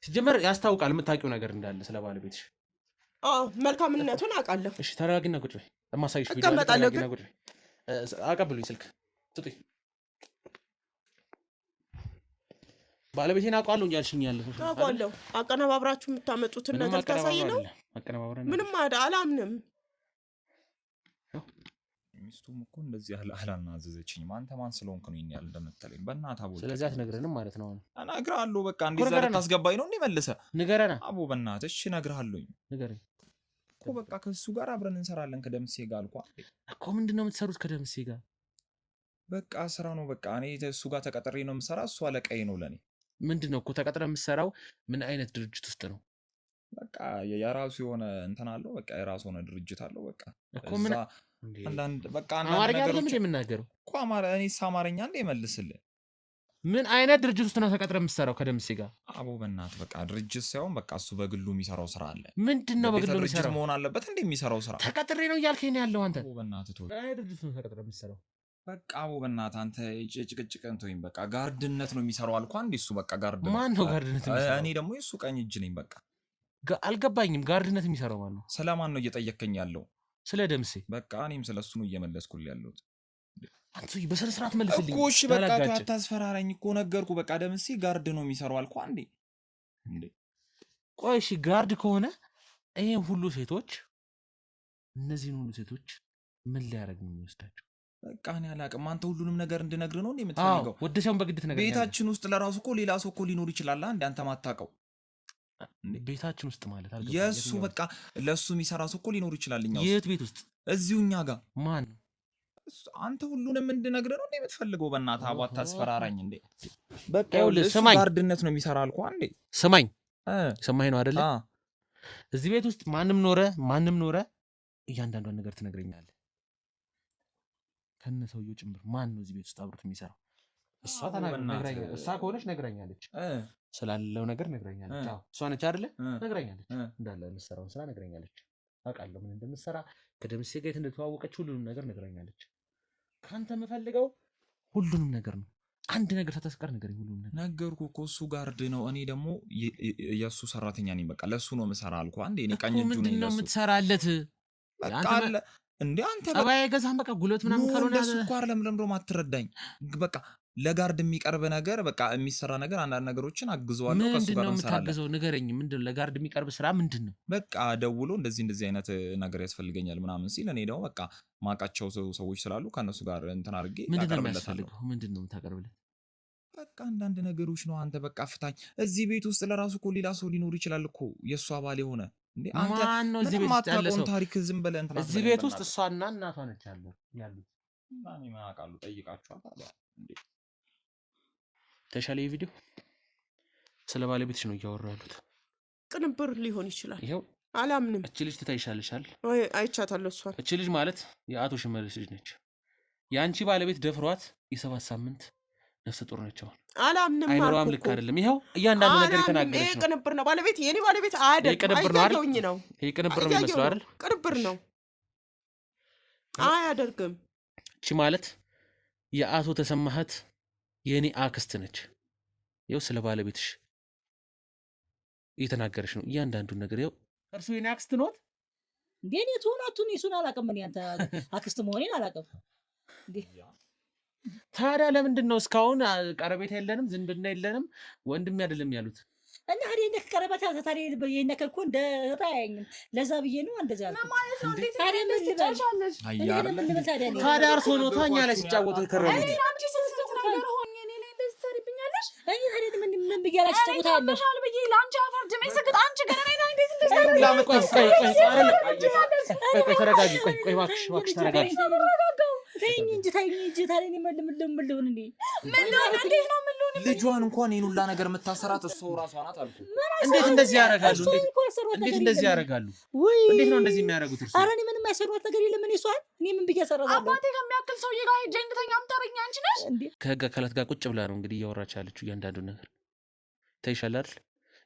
ሲጀመር ያስታውቃል የምታውቂው ነገር እንዳለ ስለ ባለቤትሽ። መልካምነቱን አውቃለሁ። እሺ ተረጋጊና ቁጭ በይ። ለማሳይሽ ቪዲዮ ተረጋጊና ቁጭ በይ። አቀብሉኝ፣ ስልክ ስጡኝ። ባለቤቴን አውቀዋለሁ እያልሽኝ ያለሽ አውቀዋለሁ። አቀነባብራችሁ የምታመጡትን ነገር ታሳይ ነው። ምንም አላምንም። ሚስቱም እኮ እንደዚህ አላናዘዘችኝም። አንተ ማን ስለሆንክ ነው ይሄን ያህል እንደምትለኝ? በእናትህ አቦ፣ ስለዚህ አትነግረንም ማለት ነው? እነግርሃለሁ። በቃ እንዴት ዛሬ ታስገባኝ ነው እንዴ? መልሰህ ንገረና አቦ፣ በእናትህ እሺ፣ እነግርሃለሁኝ። ንገረኝ እኮ በቃ ከሱ ጋር አብረን እንሰራለን ከደምሴ ጋር አልኳት እኮ። ምንድን ነው የምትሰሩት ከደምሴ ጋር? በቃ ስራ ነው። በቃ እኔ እሱ ጋር ተቀጥሬ ነው የምሰራ። እሱ አለቃዬ ነው ለኔ። ምንድን ነው እኮ ተቀጥረ የምትሰራው? ምን አይነት ድርጅት ውስጥ ነው? በቃ የራሱ የሆነ እንትን አለው። በቃ የራሱ የሆነ ድርጅት አለው። በቃ እኮ ምን አንዳንድ በቃ አማርኛ አይደለም የምናገረው እኮ እኔስ አማርኛ እንደ ይመልስልህ። ምን አይነት ድርጅት ውስጥ ነው ተቀጥረህ የምትሰራው ከደምሴ ጋር? አቦ በእናትህ በቃ ድርጅት ሳይሆን በቃ እሱ በግሉ የሚሰራው ስራ አለ። ምንድነው በግሉ የሚሰራው? መሆን አለበት እንዴ የሚሰራው ስራ? ተቀጥሬ ነው እያልከኝ ነው ያለው አንተ? አቦ በእናትህ ተው። አይ ድርጅት ነው ተቀጥረህ የምትሰራው? በቃ አቦ በእናትህ አንተ ጭቅጭቅን ተወኝ። በቃ ጋርድነት ነው የሚሰራው አልኳ እንዴ እሱ በቃ ጋርድ። ማን ነው ጋርድነት የሚሰራው? እኔ ደግሞ የሱ ቀኝ እጅ ነኝ። በቃ አልገባኝም። ጋርድነት የሚሰራው ማን ነው? ስለማን ነው እየጠየከኝ ያለው? ስለ ደምሴ። በቃ እኔም ስለሱ ነው እየመለስኩልህ ያለሁት። አንተ በስነ ስርዓት መልስልኝ እኮ። እሺ በቃ አታስፈራራኝ እኮ ነገርኩ። በቃ ደምሴ ጋርድ ነው የሚሰራው አልኳ እንዴ። ቆይ እሺ ጋርድ ከሆነ ይሄን ሁሉ ሴቶች እነዚህን ሁሉ ሴቶች ምን ሊያደርግ ነው የሚወስዳቸው? በቃ እኔ አላውቅም። አንተ ሁሉንም ነገር እንድነግር ነው እንዴ የምትፈልገው? ወደሰውን በግድት ነገር ቤታችን ውስጥ ለራሱ እኮ ሌላ ሰው እኮ ሊኖር ይችላል አንዴ አንተ ማታውቀው። ቤታችን ውስጥ ማለት አልገባኝም። የሱ በቃ ለሱ የሚሰራ ሰው እኮ ሊኖር ይችላል። እኛ ውስጥ የት ቤት ውስጥ? እዚሁ እኛ ጋር። ማን? አንተ ሁሉንም እንድነግር ነው እንዴ የምትፈልገው? በእናትህ አቧ አታስፈራራኝ እንዴ። በቃ እሱ ጋርድነት ነው የሚሰራ አልኩ አንዴ። ስማኝ ሰማኝ ነው አይደለ? እዚህ ቤት ውስጥ ማንም ኖረ እያንዳንዷን ነገር ትነግረኛለህ ከነ ሰውየው ጭምር። ማን ነው እዚህ ቤት ውስጥ አብሮት የሚሰራው? እሷ ተናግረኛለች። እሷ ከሆነች ነግረኛለች፣ ስላለው ነገር ነግረኛለች። አዎ እሷ ነች አይደለ? ነግረኛለች፣ እንዳለ የምትሰራውን ስራ ነግረኛለች። አውቃለሁ ምን እንደምትሰራ፣ ከደምሴ ጋር እንደተዋወቀች ሁሉንም ነገር ነግረኛለች። ካንተ የምፈልገው ሁሉንም ነገር ነው። አንድ ነገር ሳታስቀር ንገረኝ። ሁሉንም ነገር ነገርኩህ እኮ። እሱ ጋርድ ነው፣ እኔ ደግሞ የእሱ ሰራተኛ ነኝ። በቃ ለእሱ ነው የምሰራ አልኩህ አንዴ። እኔ ቀኝ እጁ ነኝ። ምንድን ነው የምትሰራለት? በቃ አለ እንዴ አንተ ጸባይ ገዛም። በቃ ጉልበት ምናምን ካልሆነ እንደሱ እኮ አይደለም። ለምንድነው የማትረዳኝ? በቃ ለጋርድ የሚቀርብ ነገር በቃ የሚሰራ ነገር አንዳንድ ነገሮችን አግዘዋለሁ። ከሱ ጋር እንሰራለን። የምታግዘው ንገረኝ። ምንድነው ለጋርድ የሚቀርብ ስራ ምንድነው? በቃ ደውሎ እንደዚህ አይነት ነገር ያስፈልገኛል ምናምን ሲል እኔ ደግሞ በቃ ማቃቸው ሰዎች ስላሉ ከነሱ ጋር እንትን አድርጌ አቀርብለታለሁ። ምንድነው የምታቀርብለት? በቃ አንዳንድ ነገሮች ነው። አንተ በቃ ፍታኝ። እዚህ ቤት ውስጥ ለራሱ እኮ ሌላ ሰው ሊኖር ይችላል እኮ የእሱ አባል የሆነ እንዴ። አንተ ማነው እዚህ ቤት ውስጥ ያለ ሰው? ታሪክ ዝም ብለህ እንትን እዚህ ቤት ውስጥ እሷና እናቷ ነች ያሉት። ማን ያውቃሉ? ጠይቃቸዋል ታዲያ እንዴ። ተሻለ ቪዲዮ ስለ ባለቤትሽ ነው እያወሩ ያሉት። ቅንብር ሊሆን ይችላል። ይሄው አላምንም። እቺ ልጅ ትታይሻለሻል ወይ? አይቻታለሁ። እሷን እቺ ልጅ ማለት የአቶ ሽመልስ ልጅ ነች። የአንቺ ባለቤት ደፍሯት የ7 ሳምንት ነፍሰ ጡር ነች። አላምንም። አይምሮዋም ልክ አይደለም። ይሄው እያንዳንዱ ነገር የተናገረች ነው። ቅንብር ነው። ባለቤት የኔ ባለቤት አይደለም። አያደርግም ነው። ይሄ ቅንብር ነው የሚመስለው አይደል? ቅንብር ነው። አያደርግም። እቺ ማለት የአቶ ተሰማህት የኔ አክስት ነች። ይኸው ስለ ባለቤትሽ እየተናገረች ነው እያንዳንዱን ነገር። ይኸው እርሱ የኔ አክስት ኖት እንዴ? እኔ ትሆናቱን እሱን አላውቅም። እኔ አንተ አክስት መሆኔን አላውቅም። ታዲያ ለምንድን ነው እስካሁን ቀረቤት የለንም ዝምድና የለንም ወንድም አይደለም ያሉት? እና ታዲያ እንደ ቀረበት ታዲያ የነከልኩ እንደ ባያኝም ለዛ ብዬ ነው እንደዛ አልኩ። ታዲያ ምን ልበልሽ? ታዲያ እርሶ ነው ታኛ ላይ ሲጫወቱ ከረሙት። ምን ብያላችሁ ተቆጣለሽ? ተረጋጊ። ቆይ እባክሽ ተረጋጊ። ተይኝ እንጂ ታዲያ እኔ ምን ልሁን? ልጇን እንኳን ይሄን ሁላ ነገር የምታሰራት እሷ ራሷ ናት አልኩ። እንዴት እንደዚህ ያደርጋሉ? እንዴት እንደዚህ ያደርጋሉ? እንዴት ነው እንደዚህ የሚያደርጉት? እርሱ ኧረ እኔ ምንም ያሰሯት ነገር የለም። እኔ እሷን እኔ ምን ብዬ አሰራታለሁ? አባቴ ከሚያክል ሰውዬ ጋር ሄጄ እንድተኛ የምታረጊኝ አንቺ ነሽ እንዴ? ከህግ አካላት ጋር ቁጭ ብላ ነው እንግዲህ እያወራች ያለችው። እያንዳንዱ ነገር ታይሻል አይደል?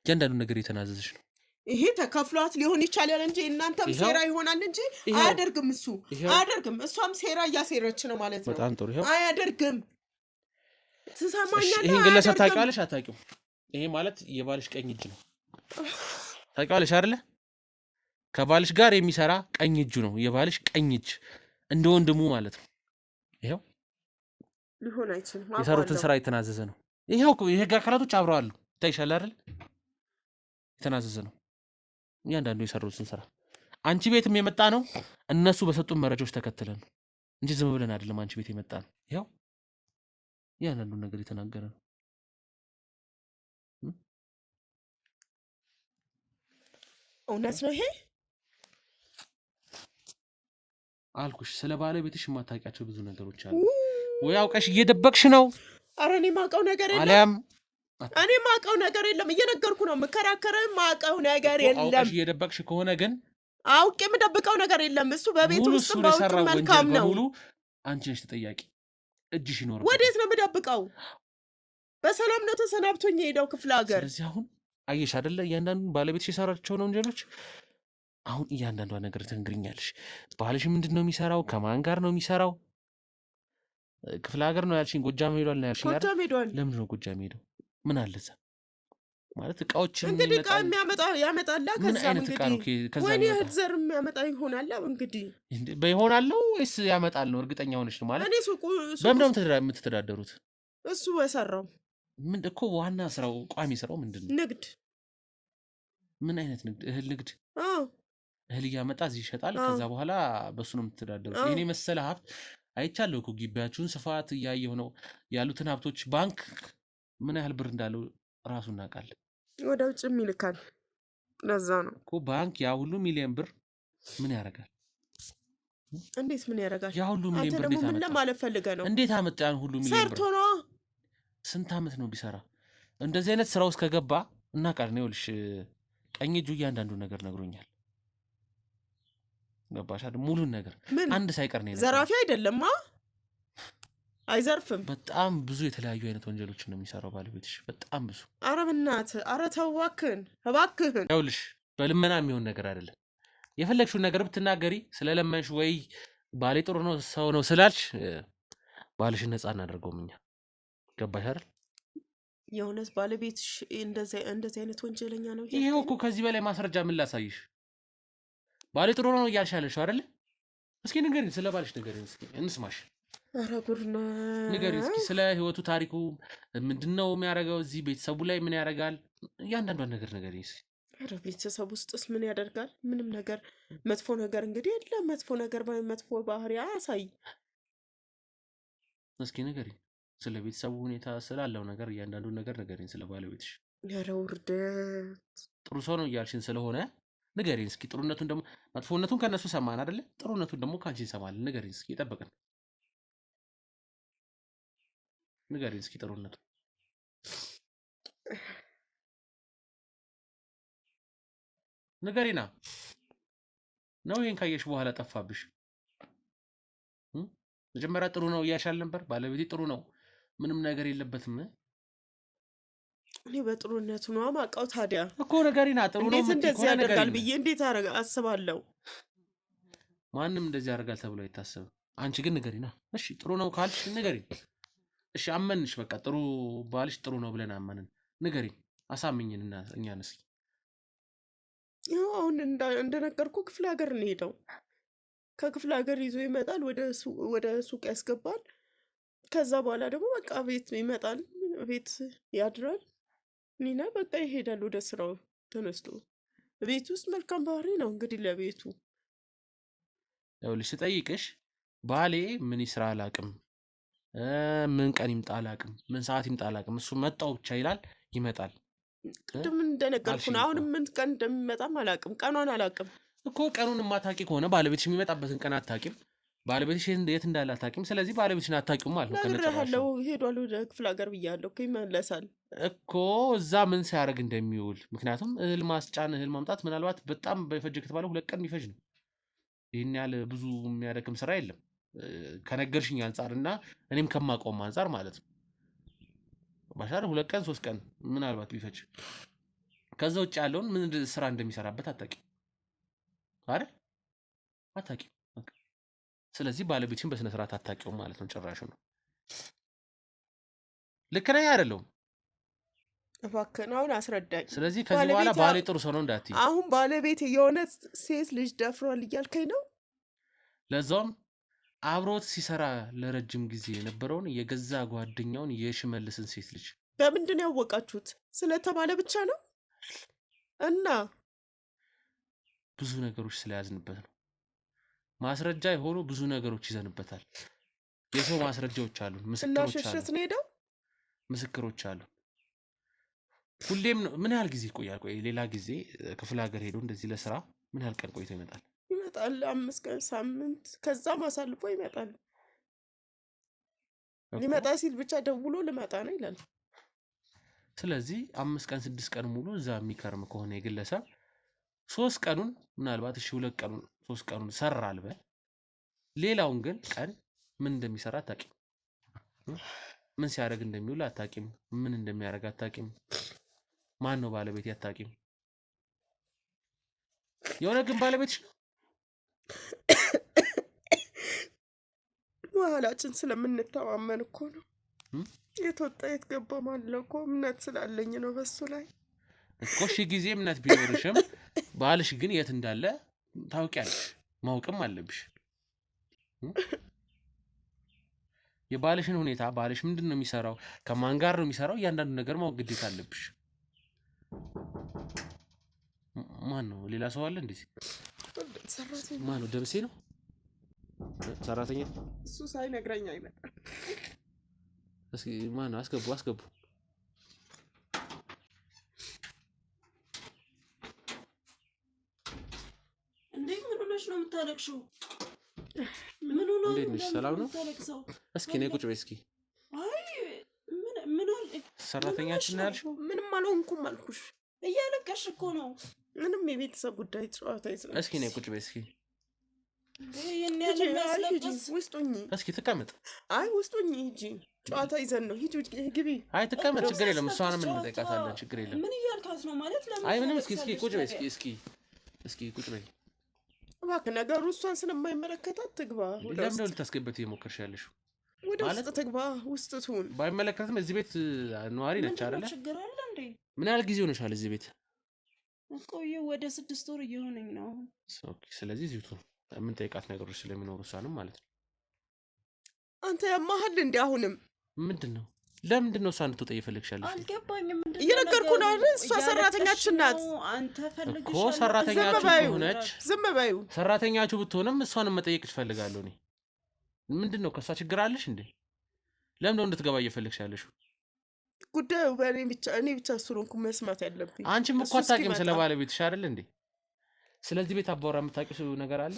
እያንዳንዱ ነገር እየተናዘዘች ነው። ይሄ ተከፍሏት ሊሆን ይችላል እንጂ እናንተም ሴራ ይሆናል እንጂ አያደርግም። እሱ አያደርግም። እሷም ሴራ እያሴረች ነው ማለት ነው። በጣም ጥሩ። ይሄው አያደርግም። ትሰማኛለህ? ይሄን ግለሰብ ታውቂዋለሽ አታውቂውም? ይሄ ማለት የባልሽ ቀኝ እጅ ነው። ታውቂዋለሽ አይደለ? ከባልሽ ጋር የሚሰራ ቀኝ እጁ ነው። የባልሽ ቀኝ እጅ እንደ ወንድሙ ማለት ነው። ይሄው ሊሆን አይችልም። የሰሩትን ስራ የተናዘዘ ነው። ይሄው የህግ አካላቶች አብረው አሉ። ታይሻል አይደል? የተናዘዘ ነው እያንዳንዱ የሰሩትን ስራ። አንቺ ቤትም የመጣ ነው እነሱ በሰጡን መረጃዎች ተከትለን ነው እንጂ ዝም ብለን አይደለም አንቺ ቤት የመጣ ነው። ይሄው እያንዳንዱ ነገር የተናገረ ነው። እውነት ነው ይሄ አልኩሽ። ስለ ባለቤትሽ የማታውቂያቸው ብዙ ነገሮች አሉ። ወይ አውቀሽ እየደበቅሽ ነው? ኧረ እኔ የማውቀው ነገር የለም። አሊያም እኔ ማቀው ነገር የለም እየነገርኩ ነው መከራከረ ማቀው ነገር የለም አውቀሽ እየደበቅሽ ከሆነ ግን አውቄ የምደብቀው ነገር የለም እሱ በቤት ውስጥ ባውቅ መልካም ነው ሙሉ አንቺ ነሽ ተጠያቂ እጅሽ ይኖር ወዴት ነው የምደብቀው በሰላም ነው ተሰናብቶኝ ሄደው ክፍለ ሀገር ስለዚህ አሁን አየሽ አይደለ እያንዳንዱ ባለቤትሽ የሰራቸው ነው ወንጀሎች አሁን እያንዳንዷ ነገር ትንግሪኛለሽ ባልሽ ምንድነው የሚሰራው ከማን ጋር ነው የሚሰራው ክፍለ ሀገር ነው ያልሽኝ ጎጃም ሄዷል ነው ያልሽኝ ጎጃም ሄዷል ለምን ነው ጎጃም ሄደው ምን አለ እዛ ማለት እቃዎችን እንግዲህ እቃ ያመጣላ ከዛ እንግዲህ ወኔ ህዝር የሚያመጣ ይሆናል እንግዲህ በይሆናለው ወይስ ያመጣል ነው እርግጠኛ ሆነሽ ነው ማለት እኔ ሱቁ በምንም የምትተዳደሩት እሱ ወሰራው ምን እኮ ዋና ስራው ቋሚ ስራው ምንድነው ንግድ ምን አይነት ንግድ እህል ንግድ እህል እያመጣ እዚህ ይሸጣል ከዛ በኋላ በሱ ነው የምትተዳደሩት የኔ መሰለ ሀብት አይቻለሁ እኮ ግቢያችሁን ስፋት እያየሁ ነው ያሉትን ሀብቶች ባንክ ምን ያህል ብር እንዳለው ራሱ እናውቃለን ወደ ውጭ ይልካል ለዛ ነው እኮ ባንክ ያ ሁሉ ሚሊዮን ብር ምን ያደርጋል እንዴት ምን ያደርጋል ያ ሁሉ ሚሊዮን ብር እንዴት ምን ለማለት ፈልገህ ነው እንዴት አመጣ ያን ሁሉ ሚሊዮን ብር ሰርቶ ነው ስንት አመት ነው ቢሰራ እንደዚህ አይነት ስራ ውስጥ ከገባ እናውቃለን ይኸውልሽ ቀኝ እጁ እያንዳንዱ ነገር ነግሮኛል ገባሽ አይደል ሙሉን ነገር አንድ ሳይቀር ነው ዘራፊ አይደለም አይዘርፍም በጣም ብዙ የተለያዩ አይነት ወንጀሎችን ነው የሚሰራው ባለቤትሽ በጣም ብዙ ኧረ በእናትህ ኧረ ተው እባክህን ይኸውልሽ በልመና የሚሆን ነገር አይደለም የፈለግሽውን ነገር ብትናገሪ ስለለመንሽ ወይ ባሌ ጥሩ ነው ሰው ነው ስላልሽ ባልሽን ነፃ እናደርገውም እኛ ገባሽ አይደል የሆነስ ባለቤትሽ እንደዚህ አይነት ወንጀለኛ ነው ይሄው እኮ ከዚህ በላይ ማስረጃ ምን ላሳይሽ ባሌ ጥሩ ነው እያልሻለሽ አይደል እስኪ ንገሪኝ ስለ ባልሽ ንገሪኝ እስኪ እንስማሽ ኧረ ጉድ ነው ንገሪኝ እስኪ ስለ ህይወቱ ታሪኩ ምንድነው የሚያደርገው እዚህ ቤተሰቡ ላይ ምን ያደርጋል እያንዳንዷን ነገር ንገሪኝ እስኪ ኧረ ቤተሰብ ውስጥስ ምን ያደርጋል ምንም ነገር መጥፎ ነገር እንግዲህ የለም መጥፎ ነገር መጥፎ ባህሪ አያሳይ እስኪ ንገሪኝ ስለ ቤተሰቡ ሁኔታ ስላለው ነገር እያንዳንዱን ነገር ንገሪኝ ስለ ባለቤትሽ ኧረ ውርደት ጥሩ ሰው ነው እያልሽን ስለሆነ ንገሪኝ እስኪ ጥሩነቱን ደግሞ መጥፎነቱን ከነሱ ሰማን አይደለ ጥሩነቱን ደግሞ ካንቺ እንሰማለን ንገሪኝ እስኪ ይጠብቀን ንገሪኝ እስኪ ጥሩነቱ ንገሪና ነው ይሄን ካየሽ በኋላ ጠፋብሽ መጀመሪያ ጥሩ ነው እያልሻል ነበር ባለቤቴ ጥሩ ነው ምንም ነገር የለበትም እኔ በጥሩነቱ ነው ማውቀው ታዲያ እኮ ንገሪና ጥሩ ነው እንደዚህ ያደርጋል ብዬ እንዴት አስባለሁ ማንም እንደዚህ ያደርጋል ተብሎ አይታሰብም አንቺ ግን ንገሪና እሺ ጥሩ ነው ካልሽ ንገሪኝ እሺ አመንሽ በቃ ጥሩ ባልሽ ጥሩ ነው ብለን አመንን ንገሪኝ አሳምኝንና እኛን እስኪ አሁን እንደነገርኩ ክፍለ ሀገር እንሄደው ከክፍለ ሀገር ይዞ ይመጣል ወደ ሱቅ ያስገባል ከዛ በኋላ ደግሞ በቃ ቤት ይመጣል ቤት ያድራል ኒና በቃ ይሄዳል ወደ ስራው ተነስቶ ቤት ውስጥ መልካም ባህሪ ነው እንግዲህ ለቤቱ ይኸውልሽ ስጠይቅሽ ባሌ ምን ይስራ አላቅም ምን ቀን ይምጣ አላቅም ምን ሰዓት ይምጣ አላቅም እሱ መጣው ብቻ ይላል ይመጣል ቅድም እንደነገርኩ ነው አሁን ምን ቀን እንደሚመጣም አላቅም ቀኗን አላቅም እኮ ቀኑን ማታቂ ከሆነ ባለቤትሽ የሚመጣበትን ቀን አታቂም ባለቤትሽ የት እንዳለ አታቂም ስለዚህ ባለቤትሽን አታቂም ማለት ነው ከነጨራለው ሄዷል ወደ ክፍለ ሀገር ብያለሁ እኮ ይመለሳል እኮ እዛ ምን ሲያደርግ እንደሚውል ምክንያቱም እህል ማስጫን እህል ማምጣት ምናልባት በጣም በፈጀ ከተባለ 2 ቀን የሚፈጅ ነው ይሄን ያህል ብዙ የሚያደክም ስራ የለም ከነገርሽኝ አንፃርና እኔም ከማቆም አንፃር ማለት ነው ባሻር 2 ቀን 3 ቀን ምናልባት ቢፈጅ ከዛ ውጭ ያለውን ምን ስራ እንደሚሰራበት አታቂም አይደል አታቂም ስለዚህ ባለቤትሽን በስነ ስርዓት አታቂው ማለት ነው ጭራሽ ነው ልክ ነኝ አይደለም እባክህን አሁን አስረዳኝ ስለዚህ ከዚህ በኋላ ባሌ ጥሩ ሰው ነው እንዳትዪ አሁን ባለቤት የሆነ ሴት ልጅ ደፍሯል እያልከኝ ነው ለዛውም አብሮት ሲሰራ ለረጅም ጊዜ የነበረውን የገዛ ጓደኛውን የሽመልስን ሴት ልጅ በምንድን ያወቃችሁት ስለተባለ ብቻ ነው እና ብዙ ነገሮች ስለያዝንበት ነው ማስረጃ የሆኑ ብዙ ነገሮች ይዘንበታል የሰው ማስረጃዎች አሉ ምስክሮች አሉ ሁሌም ምን ያህል ጊዜ ይቆያል ቆይ ሌላ ጊዜ ክፍለ ሀገር ሄዶ እንደዚህ ለስራ ምን ያህል ቀን ቆይቶ ይመጣል 5 ቀን ሳምንት ከዛም አሳልፎ ይመጣል ሊመጣ ሲል ብቻ ደውሎ ልመጣ ነው ይላል ስለዚህ 5 ቀን 6 ቀን ሙሉ እዛ የሚከርም ከሆነ የግለሰብ 3 ቀኑን ምናልባት እሺ 2 ቀኑን 3 ቀኑን ሰራል በል ሌላውን ግን ቀን ምን እንደሚሰራ አታውቂም ምን ሲያደርግ እንደሚውል አታውቂም ምን እንደሚያደርግ አታውቂም ማን ነው ባለቤት አታውቂም የሆነ ግን ባለቤትሽ ነው መሀላችን ስለምንተማመን እኮ ነው የተወጣ የተገባ ማለት እኮ እምነት ስላለኝ ነው በሱ ላይ እኮ እሺ ጊዜ እምነት ቢኖርሽም ባልሽ ግን የት እንዳለ ታውቂያለሽ ማወቅም አለብሽ የባልሽን ሁኔታ ባልሽ ምንድነው የሚሰራው ከማን ጋር ነው የሚሰራው እያንዳንዱ ነገር ማወቅ ግዴታ አለብሽ ማን ነው ሌላ ሰው አለ እንዴ ሰራተኛ ማን ነው ደምሴ ነው ሰራተኛ እሱ ሳይነግረኝ አይመጣም እስኪ ማን ነው አስገቡ እንዴ ምን ሆነሽ ነው የምታለቅሽው ምን ሆነ እንዴ ሰላም ነው እስኪ ነይ ቁጭ በይ እስኪ አይ ምን አለ ሰራተኛችን ያልሽው ምንም አልሆንኩም አልኩሽ እያለቀሽ እኮ ነው ምንም የቤተሰብ ጉዳይ ጨዋታ ይዘን እስኪ ነይ ቁጭ በይ እስኪ ውስጡኝ እስኪ ተቀመጥ አይ ውስጡኝ ሂጂ ጨዋታ ይዘን ነው ሂጂ ግቢ አይ ተቀመጥ ችግር የለም እሷንም እንጠይቃታለን ችግር የለም ምን እያልካት ነው ማለት ለምን አይ ምንም እስኪ ቁጭ በይ እስኪ ቁጭ በይ እባክህ ነገሩ እሷን ስለማይመለከታት ትግባ ለምን ነው ልታስገበት እየሞከርሽ ያለሽው ወደ ውስጥ ትግባ ውስጥ ትሁን ባይመለከትም እዚህ ቤት ነዋሪ ነች አይደለ ችግር አለ እንዴ ምን ያህል ጊዜ ሆነሻል እዚህ ቤት ቆየሁ ወደ 6 ወር እየሆነኝ ነው ኦኬ ስለዚህ እዚሁ ትሁን ምን ጠይቃት ነገሮች ስለሚኖሩ እሷንም ማለት ነው አንተ ያማሃል እንዴ አሁንም ምንድነው ለምንድነው እሷ እንድትወጣ እየፈለግሻለሽ አልገባኝም ምንድነው እየነገርኩህ ነው አይደል እሷ ሰራተኛችን ናት አንተ ፈልግሽ እኮ ሰራተኛችሁ ሆነች ዝም በዩ ሰራተኛችሁ ብትሆንም እሷንም መጠየቅ ትፈልጋለሁ እኔ ምንድነው ከሷ ችግር አለሽ እንዴ ለምን ነው እንድትገባ እየፈለግሻለሽ ጉዳዩ እኔ ብቻ ስለሆንኩ መስማት ያለብኝ አንቺም እኮ አታውቂም ስለ ባለቤትሽ አይደል እንዴ ስለዚህ ቤት አባወራ የምታውቂው ነገር አለ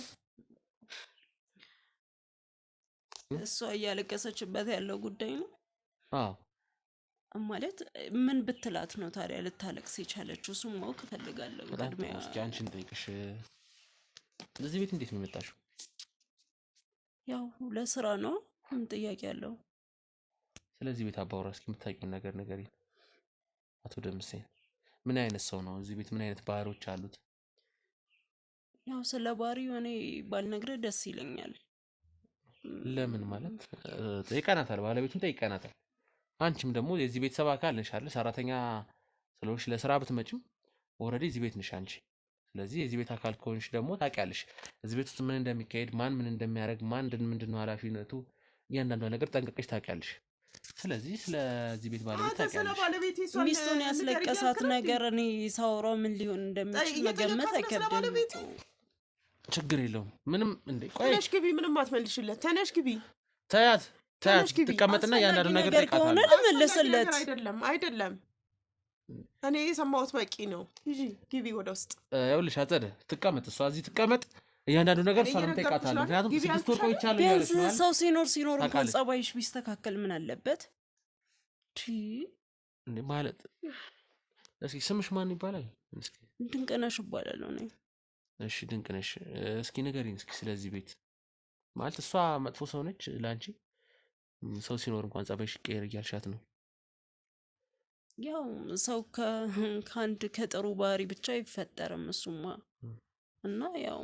እሷ እያለቀሰችበት ያለው ጉዳይ ነው አዎ ማለት ምን ብትላት ነው ታዲያ ልታለቅስ የቻለችው እሱም ማወቅ እፈልጋለሁ ቅድሚያ እስኪ አንቺን ጠይቅሽ እዚህ ቤት እንዴት ነው የመጣሽው ያው ለስራ ነው ምን ጥያቄ አለው ስለዚህ ቤት አባወራ እስኪ የምታውቂው ነገር ንገሪኝ አቶ ደምሴ ምን አይነት ሰው ነው እዚህ ቤት ምን አይነት ባህሪዎች አሉት ያው ስለ ባህሪው እኔ ባልነግርህ ደስ ይለኛል ለምን ማለት ጠይቀናታል ባለቤቱን ጠይቀናታል አንቺም ደግሞ የዚህ ቤተሰብ አካል ነሽ አይደል ሰራተኛ ስለሆንሽ ለስራ ብትመጭም ኦሬዲ እዚህ ቤት ነሽ አንቺ ስለዚህ የዚህ ቤት አካል ከሆንሽ ደግሞ ታውቂያለሽ እዚህ ቤት ውስጥ ምን እንደሚካሄድ ማን ምን እንደሚያደርግ ማን ምንድነው ኃላፊነቱ እያንዳንዱ ነገር ጠንቅቀሽ ታውቂያለሽ ስለዚህ ስለዚህ ቤት ባለቤት ታውቂያለሽ ሚስቱን ያስለቀሳት ነገር እኔ ሳወራው ምን ሊሆን እንደሚችል መገመት አይከብድም ችግር የለውም ምንም እንዴ ቆይ ተነሽ ግቢ ምንም አትመልሽለት ተነሽ ግቢ ታያት ተቀመጥና ያንዳንዱ ነገር ጠይቃታለሁ ልመልስለት አይደለም እኔ የሰማሁት በቂ ነው ሂጂ ግቢ ወደ ውስጥ ይኸውልሽ አጸደ ትቀመጥ እሷ እዚህ ትቀመጥ እያንዳንዱ ነገር እሷንም ጠይቃታለሁ ምክንያቱም 6 ወር ቆይቻለሁ ያለሽ ነው ሰው ሲኖር እንኳን ጸባይሽ ቢስተካከል ምን አለበት እንዴ ማለት እስኪ ስምሽ ማን ይባላል እስኪ ድንቅነሽ እባላለሁ እኔ እሺ ድንቅነሽ እስኪ ንገሪኝ እስኪ ስለዚህ ቤት ማለት እሷ መጥፎ ሰው ነች ላንቺ ሰው ሲኖር እንኳን ጸባይሽ ቀየር እያልሻት ነው ያው ሰው ከአንድ ከጥሩ ባህሪ ብቻ አይፈጠርም እሱማ እና ያው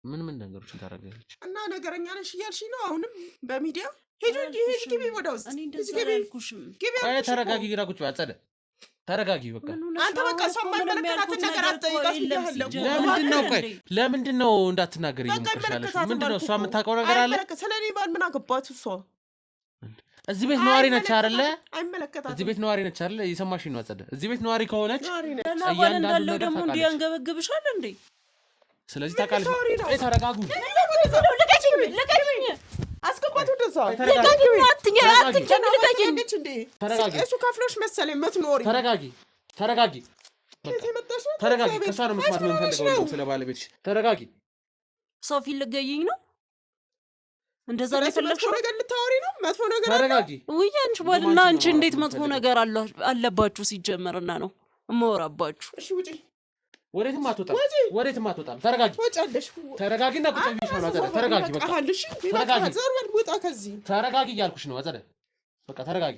ምን ነገሮችን ታደርጋለች እና ነገረኛ ነሽ እያልሽ ነው አሁንም በሚዲያ ሄጂ ግቢ ወደ ውስጥ እኔ እንደዚህ አላልኩሽም አይ ተረጋጊ ግራ ቁጭ አጸደ ተረጋጊ በቃ አንተ በቃ ሰው የማይመለከታትን ነገር አትጠይቃት ለምንድን ነው እንዳትናገር እየሞከርሻለሽ ምንድን ነው እሷ የምታውቀው ነገር አለ ስለኔ ባል ምን አገባት እሷ እዚህ ቤት ነዋሪ ነች አይደለ አይመለከታትም እዚህ ቤት ነዋሪ ነች አይደለ እየሰማሽኝ ነው አጸደ እዚህ ቤት ነዋሪ ከሆነች ባል እንዳለው ደግሞ እንዲያንገበግብሻል እንዴ ስለዚህ ታውቃለች ተረጋጉ ልቀቂኝ አስገባት ወደዛ ተረጋጊ እሱ ከፍሎሽ መሰለኝ የምትኖሪ ተረጋጊ ከእሷ ነው መስማት የምንፈልገው ስለ ባለቤትሽ ተረጋጊ ሰው ፊት ልትገይኝ ነው እንደዛ ነው የፈለግሽው? መጥፎ ነገር ልታወሪ ነው? መጥፎ ነገር ተረጋጊ። ውይ አንቺ ባልና አንቺ እንዴት መጥፎ ነገር አለባችሁ ሲጀመርና ነው እማወራባችሁ? እሺ ውጪ። ወዴትም አትወጣም፣ ወዴትም አትወጣም። ተረጋጊ፣ ወጫለሽ። ተረጋጊና ቁጭ ብዬሽ ነው። አጸደ ተረጋጊ፣ በቃ ተረጋጊ። ዘርበል ውጣ ከዚህ። ተረጋጊ እያልኩሽ ነው አጸደ። በቃ ተረጋጊ።